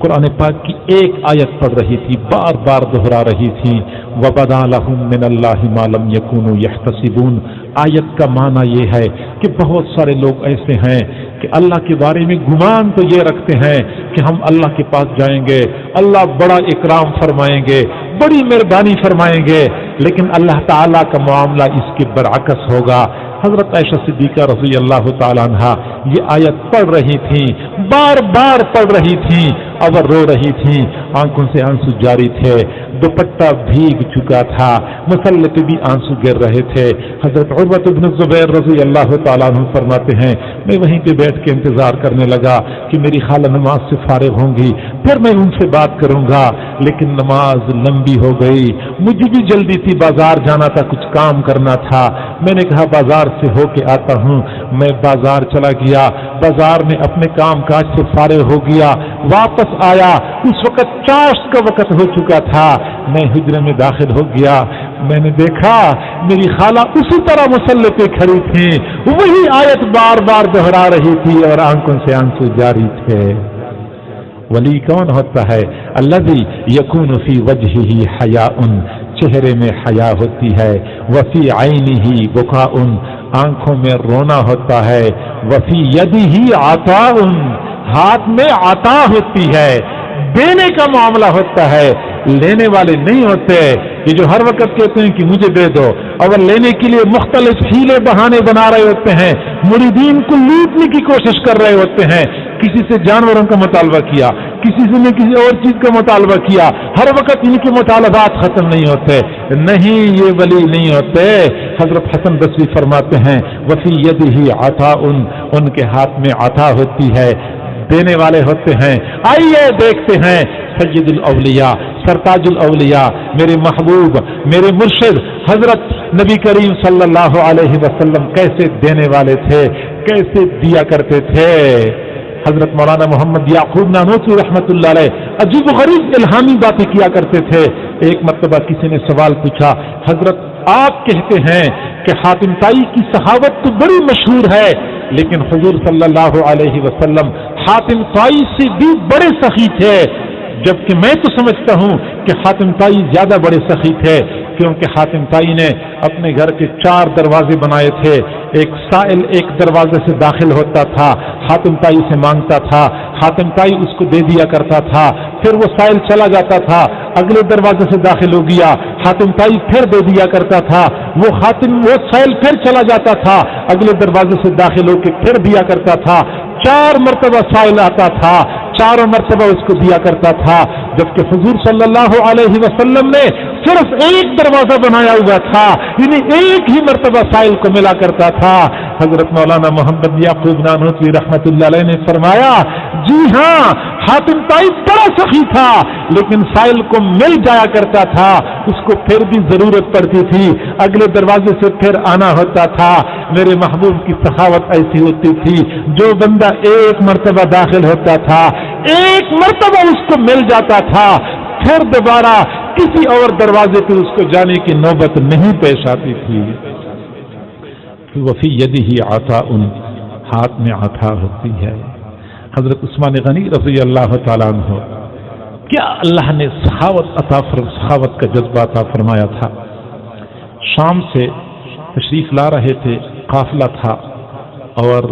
قرآن پاک کی ایک آیت پڑھ رہی تھی، بار بار دہرا رہی تھی، وَبَدَا لَهُم مِّنَ اللَّهِ مَا لَمْ يَكُونُوا يَحْتَسِبُونَ۔ آیت کا معنی یہ ہے کہ بہت سارے لوگ ایسے ہیں کہ اللہ کے بارے میں گمان تو یہ رکھتے ہیں کہ ہم اللہ کے پاس جائیں گے، اللہ بڑا اکرام فرمائیں گے، بڑی مہربانی فرمائیں گے، لیکن اللہ تعالیٰ کا معاملہ اس کے برعکس ہوگا۔ حضرت عائشہ صدیقہ رضی اللہ تعالیٰ عنہ یہ آیت پڑھ رہی تھی، بار بار پڑھ رہی تھی اور رو رہی تھی، آنکھوں سے آنسو جاری تھے، دوپٹہ بھیگ چکا تھا، مسلح پہ بھی آنسو گر رہے تھے۔ حضرت عروۃ بن الزبیر رضی اللہ تعالیٰ عنہ فرماتے ہیں میں وہیں پہ بیٹھ کے انتظار کرنے لگا کہ میری خالہ نماز سے فارغ ہوں گی، پھر میں ان سے بات کروں گا، لیکن نماز لمبی ہو گئی، مجھے بھی جلدی تھی، بازار جانا تھا، کچھ کام کرنا تھا، میں نے کہا بازار سے ہو کے آتا ہوں، میں بازار چلا گیا، بازار میں اپنے کام کاج سے فارغ ہو گیا، واپس آیا، اس وقت چاشت کا وقت ہو چکا تھا، میں حجرے میں داخل ہو گیا، میں نے دیکھا میری خالہ اسی طرح مصلی پہ کھڑی تھی، وہی آیت بار بار دہرا رہی تھی اور آنکھوں سے آنسو جاری تھے۔ ولی کون ہوتا ہے؟ الذی یکون فی وجہہ حیاء، چہرے میں حیا ہوتی ہے، وفی عینہ بکاء، آنکھوں میں رونا ہوتا ہے، وفی یدہ عطاء، ہاتھ میں عطا ہوتی ہے، دینے کا معاملہ ہوتا ہے، لینے والے نہیں ہوتے کہ جو ہر وقت کہتے ہیں کہ مجھے دے دو، اور لینے کے لیے مختلف ہیلے بہانے بنا رہے ہوتے ہیں، مریدین کو لوٹنے کی کوشش کر رہے ہوتے ہیں، کسی سے جانوروں کا مطالبہ کیا، کسی سے نے کسی اور چیز کا مطالبہ کیا، ہر وقت ان کے مطالبات ختم نہیں ہوتے، نہیں یہ ولی نہیں ہوتے۔ حضرت حسن بصری فرماتے ہیں وفی یدہ عطاء، ان کے ہاتھ میں عطا ہوتی ہے، دینے والے ہوتے ہیں۔ آئیے دیکھتے ہیں سید الاولیاء، سرتاج الاولیاء، میرے محبوب، میرے مرشد حضرت نبی کریم صلی اللہ علیہ وسلم کیسے دینے والے تھے، کیسے دیا کرتے تھے۔ حضرت مولانا محمد یعقوب نانوتوی رحمت اللہ علیہ عجیب و غریب الہامی باتیں کیا کرتے تھے۔ ایک مرتبہ کسی نے سوال پوچھا، حضرت آپ کہتے ہیں کہ حاتم طائی کی سخاوت تو بڑی مشہور ہے، لیکن حضور صلی اللہ علیہ وسلم حاتم طائی سے بھی بڑے سخی تھے، جبکہ میں تو سمجھتا ہوں کہ حاتم طائی زیادہ بڑے سخی تھے، کیونکہ حاتم طائی نے اپنے گھر کے 4 دروازے بنائے تھے، ایک سائل ایک دروازے سے داخل ہوتا تھا، حاتم طائی سے مانگتا تھا، حاتم طائی اس کو دے دیا کرتا تھا، پھر وہ سائل چلا جاتا تھا، اگلے دروازے سے داخل ہو گیا، حاتم طائی پھر دے دیا کرتا تھا، وہ سائل پھر چلا جاتا تھا، اگلے دروازے سے داخل ہو کے پھر دیا کرتا تھا، 4 مرتبہ سائل آتا تھا، 4 مرتبہ اس کو دیا کرتا تھا، جبکہ حضور صلی اللہ علیہ وسلم نے صرف ایک دروازہ بنایا ہوا تھا، یعنی ایک ہی مرتبہ سائل کو ملا کرتا تھا۔ حضرت مولانا محمد یعقوب نانوتوی رحمت اللہ علیہ نے فرمایا جی ہاں، حاتم طائی بڑا سخی تھا، لیکن سائل کو مل جایا کرتا تھا، اس کو پھر بھی ضرورت پڑتی تھی، اگلے دروازے سے پھر آنا ہوتا تھا۔ میرے محبوب کی سخاوت ایسی ہوتی تھی، جو بندہ ایک مرتبہ داخل ہوتا تھا، ایک مرتبہ اس کو مل جاتا تھا، پھر دوبارہ کسی اور دروازے پہ اس کو جانے کی نوبت نہیں پیش آتی تھی۔ وفی یدہ عطاء، ہاتھ میں عطا ہوتی ہے۔ حضرت عثمان غنی رضی اللہ تعالیٰ عنہ، کیا اللہ نے سخاوت کا جذبہ عطا فرمایا تھا۔ شام سے تشریف لا رہے تھے، قافلہ تھا، اور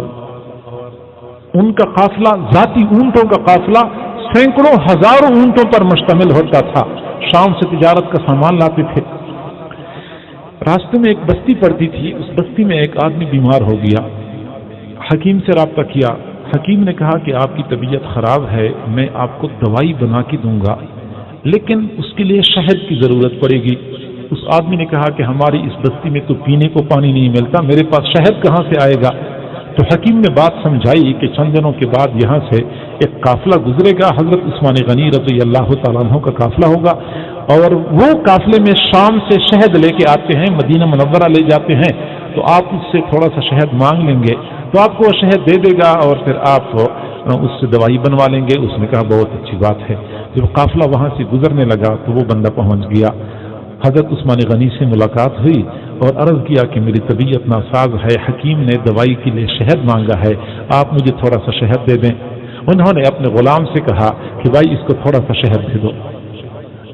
ان کا قافلہ ذاتی اونٹوں کا قافلہ سینکڑوں ہزاروں اونٹوں پر مشتمل ہوتا تھا، شام سے تجارت کا سامان لاتے تھے۔ راستے میں ایک بستی پڑتی تھی، اس بستی میں ایک آدمی بیمار ہو گیا، حکیم سے رابطہ کیا، حکیم نے کہا کہ آپ کی طبیعت خراب ہے، میں آپ کو دوائی بنا کے دوں گا، لیکن اس کے لیے شہد کی ضرورت پڑے گی۔ اس آدمی نے کہا کہ ہماری اس بستی میں تو پینے کو پانی نہیں ملتا، میرے پاس شہد کہاں سے آئے گا؟ تو حکیم نے بات سمجھائی کہ چند دنوں کے بعد یہاں سے ایک قافلہ گزرے گا، حضرت عثمان غنی رضی اللہ تعالیٰ عنہ کا قافلہ ہوگا، اور وہ قافلے میں شام سے شہد لے کے آتے ہیں، مدینہ منورہ لے جاتے ہیں، تو آپ اس سے تھوڑا سا شہد مانگ لیں گے تو آپ کو وہ شہد دے دے گا اور پھر آپ اس سے دوائی بنوا لیں گے۔ اس نے کہا بہت اچھی بات ہے۔ جب قافلہ وہاں سے گزرنے لگا تو وہ بندہ پہنچ گیا، حضرت عثمان غنی سے ملاقات ہوئی اور عرض کیا کہ میری طبیعت ناساز ہے، حکیم نے دوائی کے لیے شہد مانگا ہے، آپ مجھے تھوڑا سا شہد دے دیں۔ انہوں نے اپنے غلام سے کہا کہ بھائی اس کو تھوڑا سا شہد دے دو۔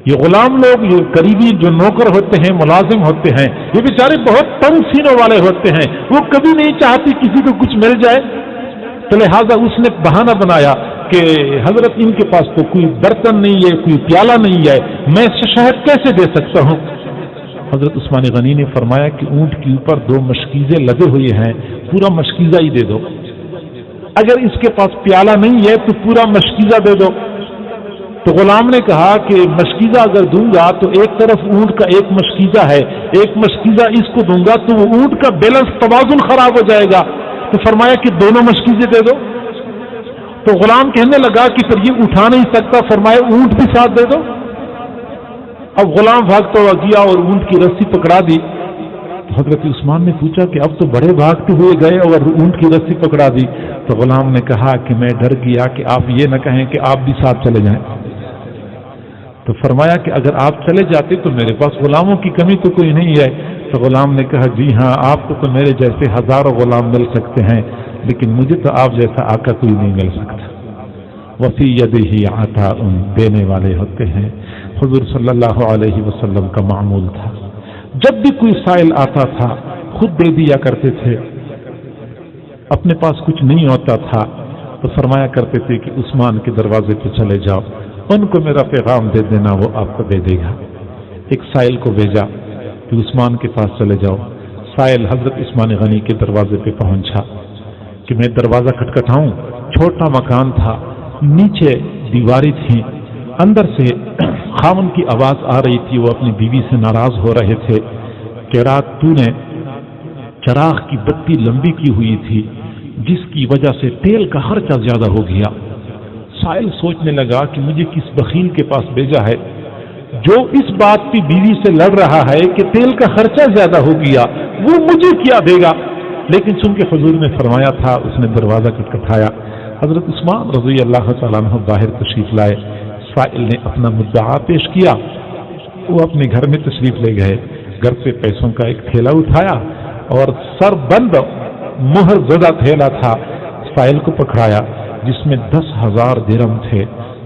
یہ غلام لوگ، یہ قریبی جو نوکر ہوتے ہیں، ملازم ہوتے ہیں، یہ بیچارے بہت تنگ سینوں والے ہوتے ہیں، وہ کبھی نہیں چاہتے کسی کو کچھ مل جائے، تو لہٰذا اس نے بہانہ بنایا کہ حضرت ان کے پاس تو کوئی برتن نہیں ہے، کوئی پیالہ نہیں ہے، میں شہد کیسے دے سکتا ہوں؟ حضرت عثمان غنی نے فرمایا کہ اونٹ کے اوپر 2 مشکیزیں لدے ہوئے ہیں، پورا مشکیزہ ہی دے دو، اگر اس کے پاس پیالہ نہیں ہے تو پورا مشکیزہ دے دو۔ تو غلام نے کہا کہ مشکیزہ اگر دوں گا تو ایک طرف اونٹ کا ایک مشکیزہ ہے، ایک مشکیزہ اس کو دوں گا تو وہ اونٹ کا بیلنس توازن خراب ہو جائے گا، تو فرمایا کہ دونوں مشکیزیں دے دو۔ تو غلام کہنے لگا کہ پھر یہ اٹھا نہیں سکتا، فرمایا اونٹ بھی ساتھ دے دو۔ اب غلام بھاگتا ہوا گیا اور اونٹ کی رسی پکڑا دی۔ تو حضرت عثمان نے پوچھا کہ اب تو بڑے بھاگتے ہوئے گئے اور اونٹ کی رسی پکڑا دی۔ تو غلام نے کہا کہ میں ڈر گیا کہ آپ یہ نہ کہیں کہ آپ بھی ساتھ چلے جائیں۔ تو فرمایا کہ اگر آپ چلے جاتے تو میرے پاس غلاموں کی کمی تو کوئی نہیں ہے۔ تو غلام نے کہا جی ہاں، آپ کو تو میرے جیسے ہزاروں غلام مل سکتے ہیں، لیکن مجھے تو آپ جیسا آقا کوئی نہیں مل سکتا۔ وفی یدہ عطاء، دینے والے ہوتے ہیں۔ حضور صلی اللہ علیہ وسلم کا معمول تھا، جب بھی کوئی سائل آتا تھا خود دے دیا کرتے تھے، اپنے پاس کچھ نہیں ہوتا تھا تو فرمایا کرتے تھے کہ عثمان کے دروازے پہ چلے جاؤ، ان کو میرا پیغام دے دینا، وہ آپ کو دے دے گا۔ ایک سائل کو بھیجا کہ عثمان کے پاس چلے جاؤ۔ سائل حضرت عثمان غنی کے دروازے پہ پہنچا کہ میں دروازہ کھٹکھٹاؤں، چھوٹا مکان تھا، نیچے دیواری تھی، اندر سے خاوند کی آواز آ رہی تھی، وہ اپنی بیوی سے ناراض ہو رہے تھے کہ رات تو نے چراغ کی بتی لمبی کی ہوئی تھی جس کی وجہ سے تیل کا خرچہ زیادہ ہو گیا۔ سائل سوچنے لگا کہ مجھے کس بخیل کے پاس بھیجا ہے جو اس بات پہ بیوی سے لڑ رہا ہے کہ تیل کا خرچہ زیادہ ہو گیا، وہ مجھے کیا دے گا؟ لیکن چونکہ حضور نے فرمایا تھا، اس نے دروازہ کھٹکھٹایا۔ حضرت عثمان رضی اللہ تعالیٰ عنہ باہر تشریف لائے۔ سائل نے اپنا مدعا پیش کیا، وہ اپنے گھر میں تشریف لے گئے، گھر سے پیسوں کا ایک تھیلا اٹھایا اور سر بند مہر زدہ تھیلا تھا، سائل کو پکڑایا جس میں 10,000 درہم تھے۔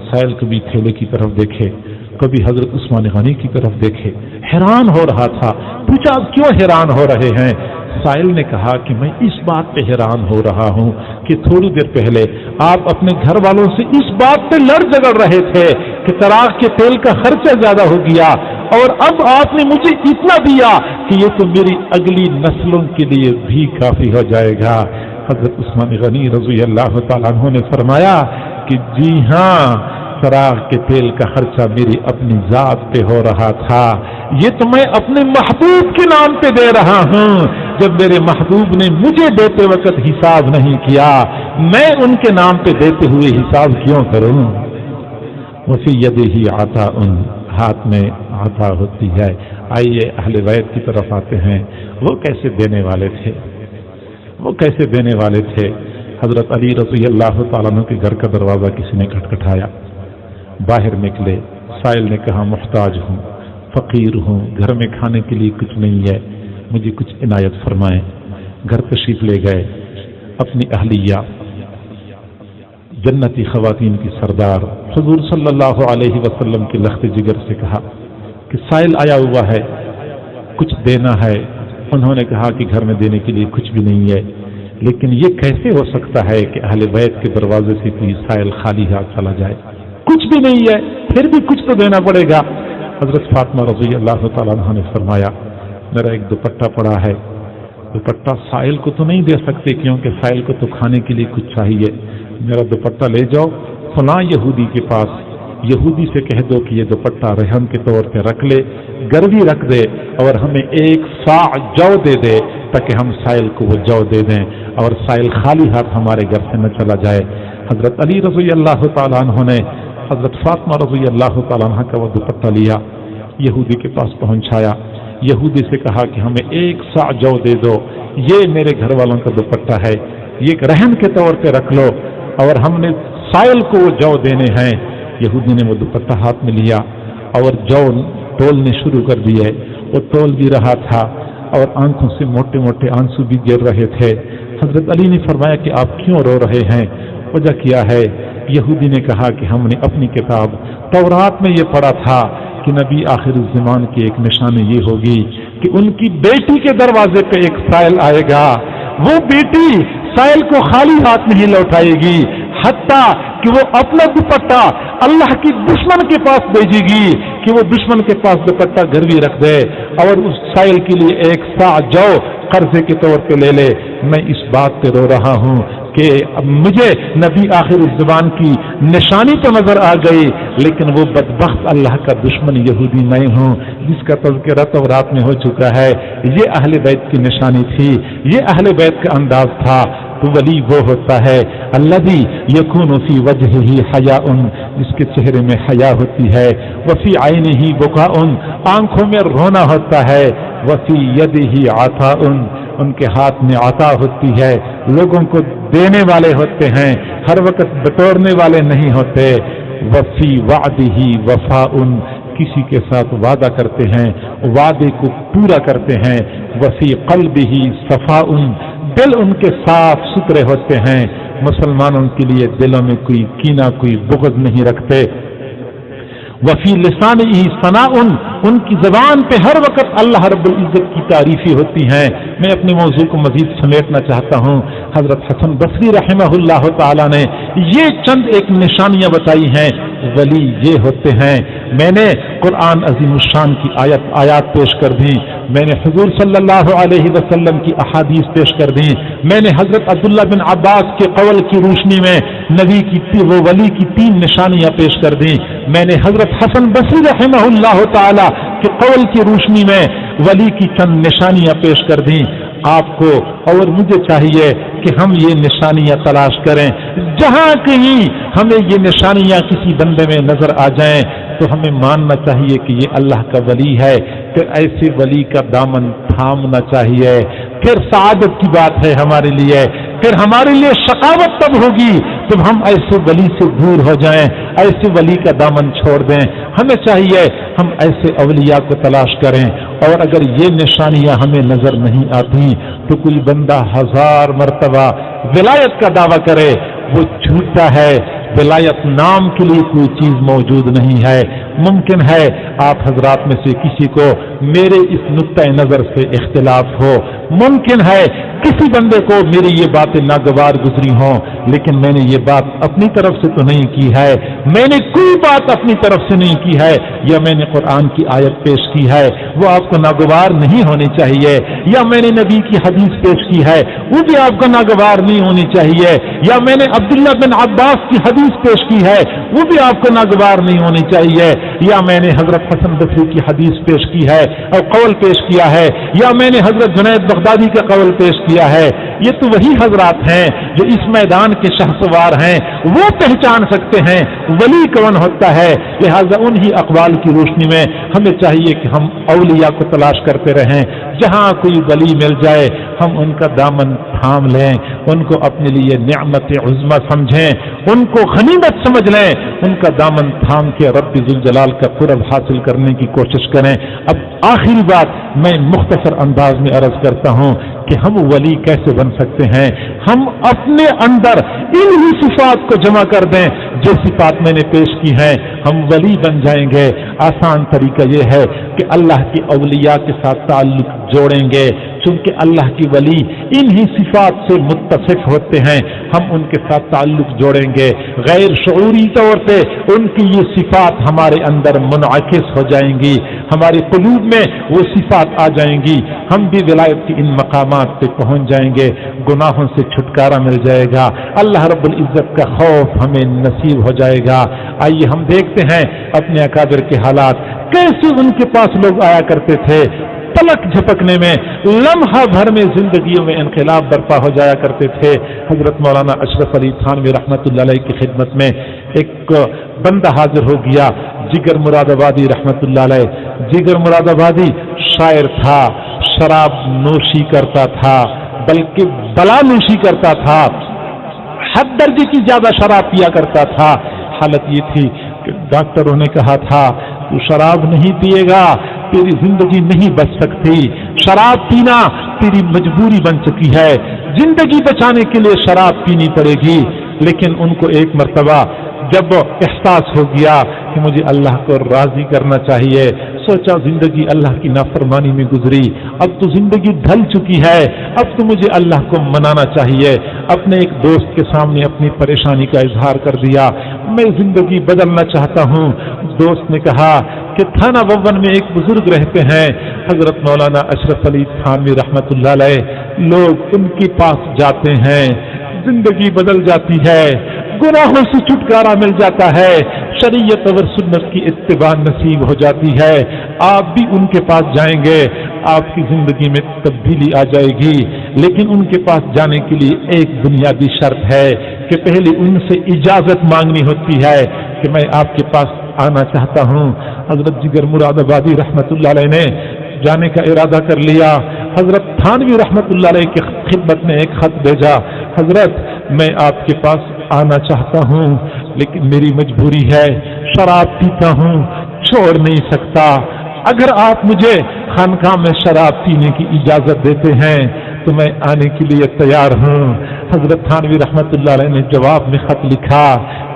سائل کبھی تھیلے کی طرف دیکھے، کبھی حضرت عثمان غنی کی طرف دیکھے، حیران ہو رہا تھا۔ پوچھا آپ کیوں حیران ہو رہے ہیں؟ سائل نے کہا کہ میں اس بات پہ حیران ہو رہا ہوں کہ تھوڑی دیر پہلے آپ اپنے گھر والوں سے اس بات پہ لڑ جھگڑ رہے تھے کہ چراغ کے تیل کا خرچہ زیادہ ہو گیا، اور اب آپ نے مجھے اتنا دیا کہ یہ تو میری اگلی نسلوں کے لیے بھی کافی ہو جائے گا۔ حضرت عثمان غنی رضی اللہ تعالیٰ عنہ نے فرمایا کہ جی ہاں، چراغ کے تیل کا خرچہ میری اپنی ذات پہ ہو رہا تھا، یہ تو میں اپنے محبوب کے نام پہ دے رہا ہوں۔ جب میرے محبوب نے مجھے دیتے وقت حساب نہیں کیا، میں ان کے نام پہ دیتے ہوئے حساب کیوں کروں؟ وفی یدہ عطاء، ہاتھ میں عطا ہوتی ہے۔ آئیے اہل بیت کی طرف آتے ہیں، وہ کیسے دینے والے تھے، وہ کیسے دینے والے تھے۔ حضرت علی رضی اللہ تعالیٰ عنہ کے گھر کا دروازہ کسی نے کھٹکھٹایا، باہر نکلے۔ سائل نے کہا محتاج ہوں، فقیر ہوں، گھر میں کھانے کے لیے کچھ نہیں ہے، مجھے کچھ عنایت فرمائیں۔ گھر تشریف لے گئے، اپنی اہلیہ جنتی خواتین کی سردار حضور صلی اللہ علیہ وسلم کے لخت جگر سے کہا کہ سائل آیا ہوا ہے، کچھ دینا ہے۔ انہوں نے کہا کہ گھر میں دینے کے لیے کچھ بھی نہیں ہے، لیکن یہ کیسے ہو سکتا ہے کہ اہل بیت کے دروازے سے کوئی سائل خالی ہاتھ چلا جائے؟ کچھ بھی نہیں ہے، پھر بھی کچھ تو دینا پڑے گا۔ حضرت فاطمہ رضی اللہ تعالیٰ عنہ نے فرمایا میرا ایک دوپٹہ پڑا ہے، دوپٹہ سائل کو تو نہیں دے سکتے کیونکہ سائل کو تو کھانے کے لیے کچھ چاہیے، میرا دوپٹہ لے جاؤ فلاں یہودی کے پاس، یہودی سے کہہ دو کہ یہ دوپٹہ رہن کے طور پہ رکھ لے، گروی رکھ دے اور ہمیں 1 صاع جو دے دے تاکہ ہم سائل کو وہ جو دے دیں اور سائل خالی ہاتھ ہمارے گھر سے نہ چلا جائے۔ حضرت علی رضی اللہ تعالیٰ عنہ نے حضرت فاطمہ رضی اللہ تعالیٰ عنہ کا وہ دوپٹہ لیا، یہودی کے پاس پہنچایا، یہودی سے کہا کہ ہمیں 1 صاع جو دے دو، یہ میرے گھر والوں کا دوپٹہ ہے، یہ ایک رہن کے طور پہ رکھ لو اور ہم نے سائل کو وہ جو دینے ہیں۔ یہودی نے وہ دوپٹہ ہاتھ میں لیا اور جو تولنے شروع کر دیے، وہ تول بھی رہا تھا اور آنکھوں سے موٹے موٹے آنسو بھی گر رہے تھے۔ حضرت علی نے فرمایا کہ آپ کیوں رو رہے ہیں؟ وجہ کیا ہے؟ یہودی نے کہا کہ ہم نے اپنی کتاب تورات میں یہ پڑھا تھا کہ نبی آخر الزمان کی ایک نشانی یہ ہوگی کہ ان کی بیٹی کے دروازے پہ ایک سائل آئے گا، وہ بیٹی سائل کو خالی ہاتھ نہیں لوٹائے گی، حتیٰ کہ وہ اپنا دوپٹہ اللہ کی دشمن کے پاس بھیجے گی کہ وہ دشمن کے پاس دوپٹہ گروی رکھ دے اور اس سائل کے لیے 1 صاع جو قرضے کے طور پہ لے لے۔ میں اس بات پہ رو رہا ہوں کہ مجھے نبی آخر الزمان کی نشانی تو نظر آ گئی، لیکن وہ بدبخت اللہ کا دشمن یہودی میں ہوں جس کا تذکرہ تورات میں ہو چکا ہے۔ یہ اہل بیت کی نشانی تھی، یہ اہل بیت کا انداز تھا۔ تو ولی وہ ہوتا ہے الذی یکون فی وجہہ حیاء، جس کے چہرے میں حیا ہوتی ہے، وفی عینہ بکاء، آنکھوں میں رونا ہوتا ہے، وفی یدہ عطاء، ان کے ہاتھ میں عطا ہوتی ہے، لوگوں کو دینے والے ہوتے ہیں، ہر وقت بٹورنے والے نہیں ہوتے، وفی وعدہ وفاء، کسی کے ساتھ وعدہ کرتے ہیں، وعدے کو پورا کرتے ہیں، وفی قلبہ صفاء، دل ان کے صاف ستھرے ہوتے ہیں، مسلمانوں کے لیے دلوں میں کوئی کینہ کوئی بغض نہیں رکھتے، وفی لسانہ ثناء، ان کی زبان پہ ہر وقت اللہ رب العزت کی تعریفیں ہوتی ہیں۔ میں اپنے موضوع کو مزید سمیٹنا چاہتا ہوں۔ حضرت حسن بصری رحمہ اللہ تعالی نے یہ چند ایک نشانیاں بتائی ہیں، ولی یہ ہوتے ہیں۔ میں نے قرآن عظیم الشان کی آیات پیش کر دی، میں نے حضور صلی اللہ علیہ وسلم کی احادیث پیش کر دی، میں نے حضرت عبداللہ بن عباس کے قول کی روشنی میں نبی کی وہ ولی کی 3 نشانیاں پیش کر دی، میں نے حضرت حسن بصری رحمہ اللہ تعالی کے قول کی روشنی میں ولی کی چند نشانیاں پیش کر دیں۔ آپ کو اور مجھے چاہیے کہ ہم یہ نشانیاں تلاش کریں، جہاں کہیں ہمیں یہ نشانیاں کسی بندے میں نظر آ جائیں تو ہمیں ماننا چاہیے کہ یہ اللہ کا ولی ہے، پھر ایسے ولی کا دامن تھامنا چاہیے، پھر سعادت کی بات ہے ہمارے لیے، پھر ہمارے لیے شقاوت تب ہوگی جب ہم ایسے ولی سے دور ہو جائیں، ایسے ولی کا دامن چھوڑ دیں۔ ہمیں چاہیے ہم ایسے اولیاء کو تلاش کریں، اور اگر یہ نشانیاں ہمیں نظر نہیں آتی تو کوئی بندہ 1000 مرتبہ ولایت کا دعویٰ کرے، وہ جھوٹا ہے۔ ولایت نام کے لیے کوئی چیز موجود نہیں ہے۔ ممکن ہے آپ حضرات میں سے کسی کو میرے اس نقطۂ نظر سے اختلاف ہو، ممکن ہے کسی بندے کو میری یہ باتیں ناگوار گزری ہوں، لیکن میں نے یہ بات اپنی طرف سے تو نہیں کی ہے، میں نے کوئی بات اپنی طرف سے نہیں کی ہے، یا میں نے قرآن کی آیت پیش کی ہے وہ آپ کو ناگوار نہیں ہونی چاہیے، یا میں نے نبی کی حدیث پیش کی ہے وہ بھی آپ کو ناگوار نہیں ہونی چاہیے، یا میں نے عبداللہ بن عباس کی حدیث پیش کی ہے وہ بھی آپ کو ناگوار نہیں ہونی چاہیے، یا میں نے حضرت حسن بصری کی حدیث پیش کی ہے اور قول پیش کیا ہے، یا میں نے حضرت جنید بغدادی کا قول پیش کیا ہے۔ یہ تو وہی حضرات ہیں جو اس میدان کے شہسوار ہیں، وہ پہچان سکتے ہیں ولی کون ہوتا ہے۔ لہذا انہی اقوال کی روشنی میں ہمیں چاہیے کہ ہم اولیاء کو تلاش کرتے رہیں، جہاں کوئی ولی مل جائے ہم ان کا دامن تھام لیں، ان کو اپنے لیے نعمت عظمی سمجھیں، ان کو غنیمت سمجھ لیں، ان کا دامن تھام کے رب ذوالجلال کا قرب حاصل کرنے کی کوشش کریں۔ اب آخری بات میں مختصر انداز میں عرض کرتا ہوں کہ ہم ولی کیسے بن سکتے ہیں۔ ہم اپنے اندر انہی صفات کو جمع کر دیں جو صفات میں نے پیش کی ہیں، ہم ولی بن جائیں گے۔ آسان طریقہ یہ ہے کہ اللہ کے اولیاء کے ساتھ تعلق جوڑیں گے، چونکہ اللہ کی ولی انہی صفات سے متصف ہوتے ہیں، ہم ان کے ساتھ تعلق جوڑیں گے، غیر شعوری طور پہ ان کی یہ صفات ہمارے اندر منعکس ہو جائیں گی، ہمارے قلوب میں وہ صفات آ جائیں گی، ہم بھی ولایت کی ان مقامات پہ پہنچ جائیں گے، گناہوں سے چھٹکارا مل جائے گا، اللہ رب العزت کا خوف ہمیں نصیب ہو جائے گا۔ آئیے ہم دیکھتے ہیں اپنے اکابر کے حالات، کیسے ان کے پاس لوگ آیا کرتے تھے، پلک جھپکنے میں لمحہ بھر میں زندگیوں میں انقلاب برپا ہو جایا کرتے تھے۔ حضرت مولانا اشرف علی تھانوی رحمۃ اللہ علیہ کی خدمت میں ایک بندہ حاضر ہو گیا، جگر مراد آبادی رحمۃ اللہ علیہ۔ جگر مراد آبادی شاعر تھا، شراب نوشی کرتا تھا، بلکہ بلا نوشی کرتا تھا، حد درجے کی زیادہ شراب پیا کرتا تھا۔ حالت یہ تھی کہ ڈاکٹروں نے کہا تھا تو شراب نہیں پیے گا تیری زندگی نہیں بچ سکتی، شراب پینا تیری مجبوری بن چکی ہے، زندگی بچانے کے لیے شراب پینی پڑے گی۔ لیکن ان کو ایک مرتبہ جب احساس ہو گیا کہ مجھے اللہ کو راضی کرنا چاہیے، سوچا زندگی اللہ کی نافرمانی میں گزری، اب تو زندگی ڈھل چکی ہے، اب تو مجھے اللہ کو منانا چاہیے۔ اپنے ایک دوست کے سامنے اپنی پریشانی کا اظہار کر دیا، میں زندگی بدلنا چاہتا ہوں۔ دوست نے کہا کہ تھانہ بھون میں ایک بزرگ رہتے ہیں حضرت مولانا اشرف علی تھانوی رحمۃ اللہ علیہ، لوگ ان کے پاس جاتے ہیں، زندگی بدل جاتی ہے، گناہوں سے چھٹکارا مل جاتا ہے، شریعت اور سنت کی اتباع نصیب ہو جاتی ہے۔ آپ بھی ان کے پاس جائیں گے، آپ کی زندگی میں تبدیلی آ جائے گی، لیکن ان کے پاس جانے کے لیے ایک بنیادی شرط ہے کہ پہلے ان سے اجازت مانگنی ہوتی ہے کہ میں آپ کے پاس آنا چاہتا ہوں۔ حضرت جگر مراد آبادی رحمۃ اللہ علیہ نے جانے کا ارادہ کر لیا، حضرت تھانوی رحمۃ اللہ علیہ کی خدمت میں ایک خط بھیجا، حضرت میں آپ کے پاس آنا چاہتا ہوں لیکن میری مجبوری ہے، شراب پیتا ہوں، چھوڑ نہیں سکتا، اگر آپ مجھے خانقاہ میں شراب پینے کی اجازت دیتے ہیں تو میں آنے کے لیے تیار ہوں۔ حضرت تھانوی رحمۃ اللہ علیہ نے جواب میں خط لکھا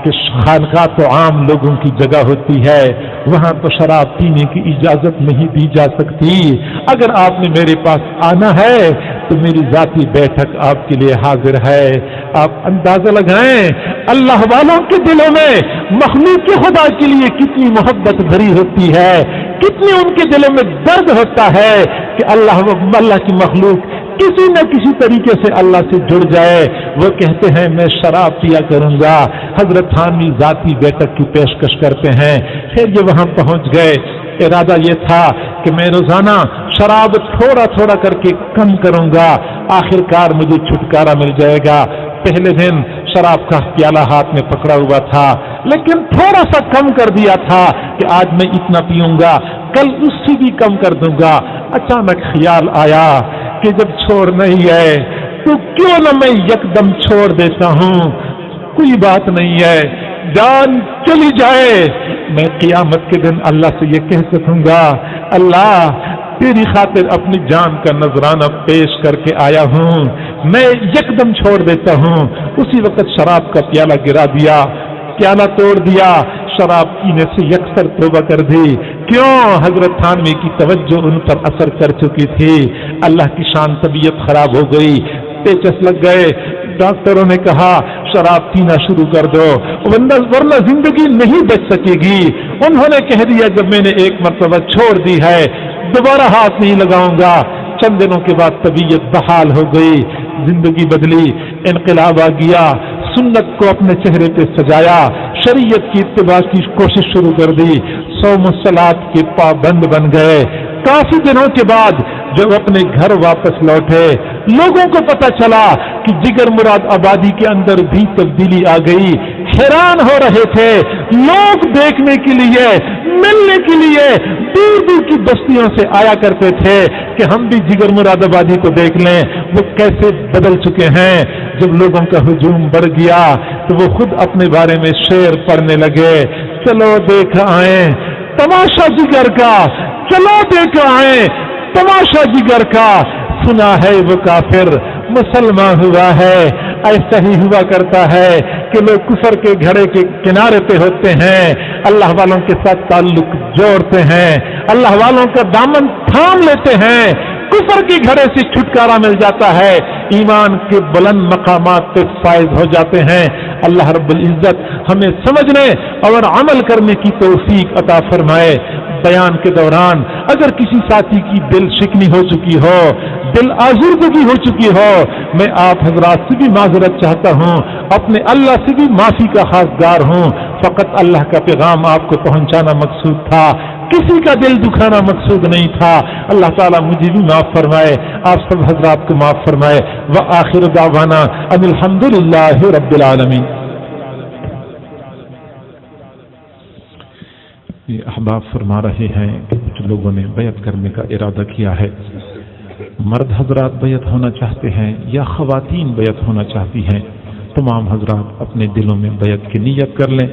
کہ خانقاہ تو عام لوگوں کی جگہ ہوتی ہے، وہاں تو شراب پینے کی اجازت نہیں دی جا سکتی، اگر آپ نے میرے پاس آنا ہے تو میری ذاتی بیٹھک آپ کے لیے حاضر ہے۔ آپ اندازہ لگائیں اللہ والوں کے دلوں میں مخلوق خدا کے لیے کتنی محبت بھری ہوتی ہے، کتنی ان کے دلوں میں درد ہوتا ہے کہ اللہ کی مخلوق کسی نہ کسی طریقے سے اللہ سے جڑ جائے۔ وہ کہتے ہیں میں شراب پیا کروں گا، حضرت تھانوی ذاتی بیٹھک کی پیشکش کرتے ہیں۔ پھر یہ وہاں پہنچ گئے، ارادہ یہ تھا کہ میں روزانہ شراب تھوڑا تھوڑا کر کے کم کروں گا، آخر کار مجھے چھٹکارا مل جائے گا۔ پہلے دن شراب کا پیالہ ہاتھ میں پکڑا ہوا تھا، لیکن تھوڑا سا کم کر دیا تھا کہ آج میں اتنا پیوں گا، کل اس سے بھی کم کر دوں گا۔ اچانک خیال آیا کہ جب چھوڑنا ہی ہے تو کیوں نہ میں یکدم چھوڑ دیتا ہوں، کوئی بات نہیں ہے، جان چلی جائے میں قیامت کے دن اللہ سے یہ کہہ سکوں گا اللہ تیری خاطر اپنی جان کا نذرانہ پیش کر کے آیا ہوں، میں یکدم چھوڑ دیتا ہوں۔ اسی وقت شراب کا پیالہ گرا دیا، پیالہ توڑ دیا، شراب پینے سے یکسر توبہ کر دی۔ کیوں؟ حضرت تھانوی کی توجہ ان پر اثر کر چکی تھی، اللہ کی شان طبیعت خراب ہو گئی، پیچس لگ گئے، ڈاکٹروں نے کہا شراب پینا شروع کر دو ورنہ زندگی نہیں بچ سکے گی۔ انہوں نے کہہ دیا جب میں نے ایک مرتبہ چھوڑ دی ہے دوبارہ ہاتھ نہیں لگاؤں گا۔ چند دنوں کے بعد طبیعت بحال ہو گئی، زندگی بدلی، انقلاب آ گیا، سنت کو اپنے چہرے پہ سجایا، شریعت کی اتباع کی کوشش شروع کر دی، صوم و صلات کے پابند بن گئے۔ کافی دنوں کے بعد جب اپنے گھر واپس لوٹے، لوگوں کو پتہ چلا کہ جگر مراد آبادی کے اندر بھی تبدیلی آ گئی، حیران ہو رہے تھے لوگ، دیکھنے کے لیے، ملنے کے لیے دور دور کی بستیوں سے آیا کرتے تھے کہ ہم بھی جگر مراد آبادی کو دیکھ لیں وہ کیسے بدل چکے ہیں۔ جب لوگوں کا ہجوم بڑھ گیا تو وہ خود اپنے بارے میں شعر پڑھنے لگے، چلو دیکھ آئیں تماشا جگر کا، چلو دیکھ آئیں تماشا جگر کا، سنا ہے وہ کافر مسلمان ہوا ہے۔ ایسا ہی ہوا کرتا ہے کہ لوگ کفر کے گھڑے کے کنارے پہ ہوتے ہیں، اللہ والوں کے ساتھ تعلق جوڑتے ہیں، اللہ والوں کا دامن تھام لیتے ہیں، کفر کے گھڑے سے چھٹکارا مل جاتا ہے، ایمان کے بلند مقامات پہ فائز ہو جاتے ہیں۔ اللہ رب العزت ہمیں سمجھنے اور عمل کرنے کی توفیق عطا فرمائے۔ بیان کے دوران اگر کسی ساتھی کی دل شکنی ہو چکی ہو، دل آزردگی ہو چکی ہو، میں آپ حضرات سے بھی معذرت چاہتا ہوں، اپنے اللہ سے بھی معافی کا خواستگار ہوں۔ فقط اللہ کا پیغام آپ کو پہنچانا مقصود تھا، کسی کا دل دکھانا مقصود نہیں تھا۔ اللہ تعالیٰ مجھے بھی معاف فرمائے، آپ سب حضرات کو معاف فرمائے۔ وآخر دعوانا ان الحمدللہ رب العالمین۔ یہ احباب فرما رہے ہیں کہ کچھ لوگوں نے بیعت کرنے کا ارادہ کیا ہے۔ مرد حضرات بیعت ہونا چاہتے ہیں یا خواتین بیعت ہونا چاہتی ہیں، تمام حضرات اپنے دلوں میں بیعت کی نیت کر لیں۔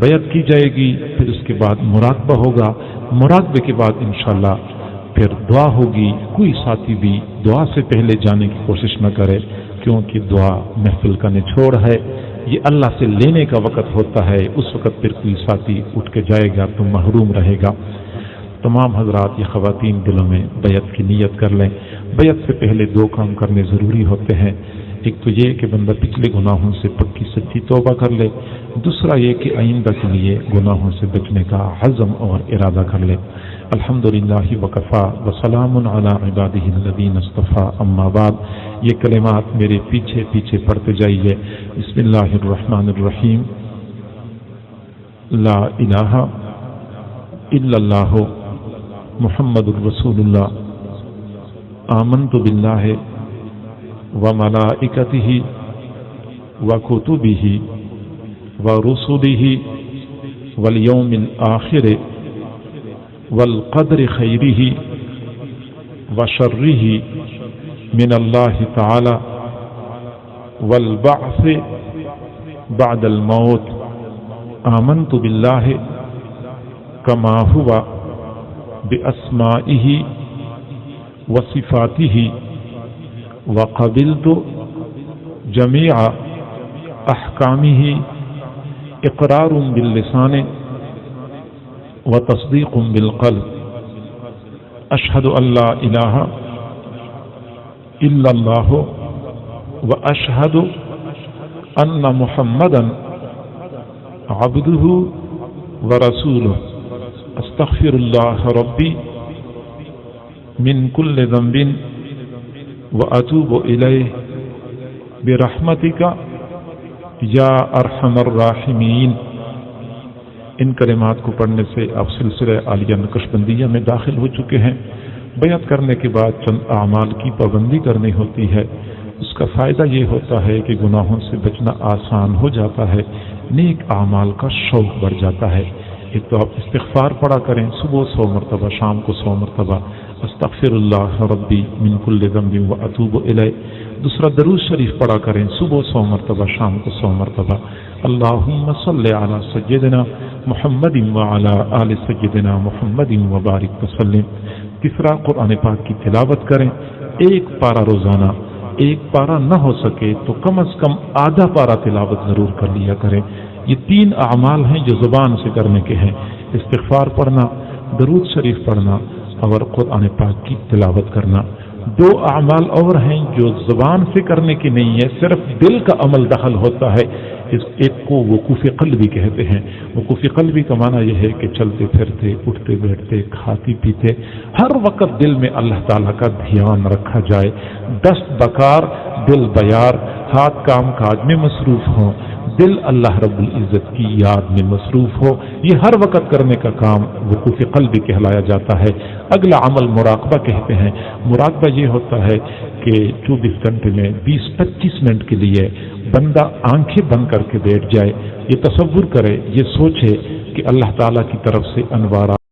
بیعت کی جائے گی، پھر اس کے بعد مراقبہ ہوگا، مراقبے کے بعد انشاءاللہ پھر دعا ہوگی۔ کوئی ساتھی بھی دعا سے پہلے جانے کی کوشش نہ کرے، کیونکہ دعا محفل کا نچوڑ ہے، یہ اللہ سے لینے کا وقت ہوتا ہے، اس وقت پھر کوئی ساتھی اٹھ کے جائے گا تو محروم رہے گا۔ تمام حضرات یہ خواتین دلوں میں بیعت کی نیت کر لیں۔ بیعت سے پہلے دو کام کرنے ضروری ہوتے ہیں، ایک تو یہ کہ بندہ پچھلے گناہوں سے پکی سچی توبہ کر لے، دوسرا یہ کہ آئندہ کے لیے گناہوں سے بچنے کا عزم اور ارادہ کر لے۔ الحمدللہ وکفا وسلام علی عبادہ الذین اصطفیٰ، اما بعد۔ یہ کلمات میرے پیچھے پیچھے پڑھتے جائیے۔ بسم اللہ الرحمن الرحیم۔ لا الہ الا اللہ محمد الرسول اللہ، آمنت باللہ وملائکتہ وکتبہ ورسلہ والیوم الآخر والقدر خیرہ وشرہ من اللہ تعالی والبعث بعد الموت، آمنت باللہ کما ہوا باسمائہ وصفاتہ وقبلت جمیع احکامہ اقرار باللسان وتصدیق بالقلب، اشہد ان لا الہ الا اللہ واشہد ان محمدا عبدہ ورسولہ، استغفر اللہ ربی من کل ذنب واتوب الیہ برحمتک یا ارحم الراحمین۔ ان کلمات کو پڑھنے سے آپ سلسلہ عالیہ نقشبندیہ میں داخل ہو چکے ہیں۔ بیعت کرنے کے بعد چند اعمال کی پابندی کرنی ہوتی ہے، اس کا فائدہ یہ ہوتا ہے کہ گناہوں سے بچنا آسان ہو جاتا ہے، نیک اعمال کا شوق بڑھ جاتا ہے۔ ایک تو آپ استغفار پڑھا کریں، صبح 100 مرتبہ، شام کو 100 مرتبہ، استغفر اللہ ربی من کل ذنب واتوب الیہ۔ دوسرا درود شریف پڑھا کریں، صبح 100 مرتبہ، شام کو 100 مرتبہ، اللہم صلی علی سیدنا محمد وعلی آل سیدنا محمد وبارک وسلم۔ تیسرا قرآن پاک کی تلاوت کریں، ایک پارہ روزانہ، ایک پارہ نہ ہو سکے تو کم از کم آدھا پارہ تلاوت ضرور کر لیا کریں۔ یہ 3 اعمال ہیں جو زبان سے کرنے کے ہیں، استغفار پڑھنا، درود شریف پڑھنا اور قرآن پاک کی تلاوت کرنا۔ 2 اعمال اور ہیں جو زبان سے کرنے کی نہیں ہے، صرف دل کا عمل دخل ہوتا ہے، اس ایک کو وقوف قلبی کہتے ہیں۔ وقوف قلبی کا معنی یہ ہے کہ چلتے پھرتے، اٹھتے بیٹھتے، کھاتے پیتے ہر وقت دل میں اللہ تعالیٰ کا دھیان رکھا جائے، دست بکار دل بیار، ہاتھ کام کاج میں مصروف ہوں، دل اللہ رب العزت کی یاد میں مصروف ہو، یہ ہر وقت کرنے کا کام وقوف قلبی کہلایا جاتا ہے۔ اگلا عمل مراقبہ کہتے ہیں۔ مراقبہ یہ ہوتا ہے کہ 24 گھنٹے میں 20-25 منٹ کے لیے بندہ آنکھیں بند کر کے بیٹھ جائے، یہ تصور کرے، یہ سوچے کہ اللہ تعالیٰ کی طرف سے انوارات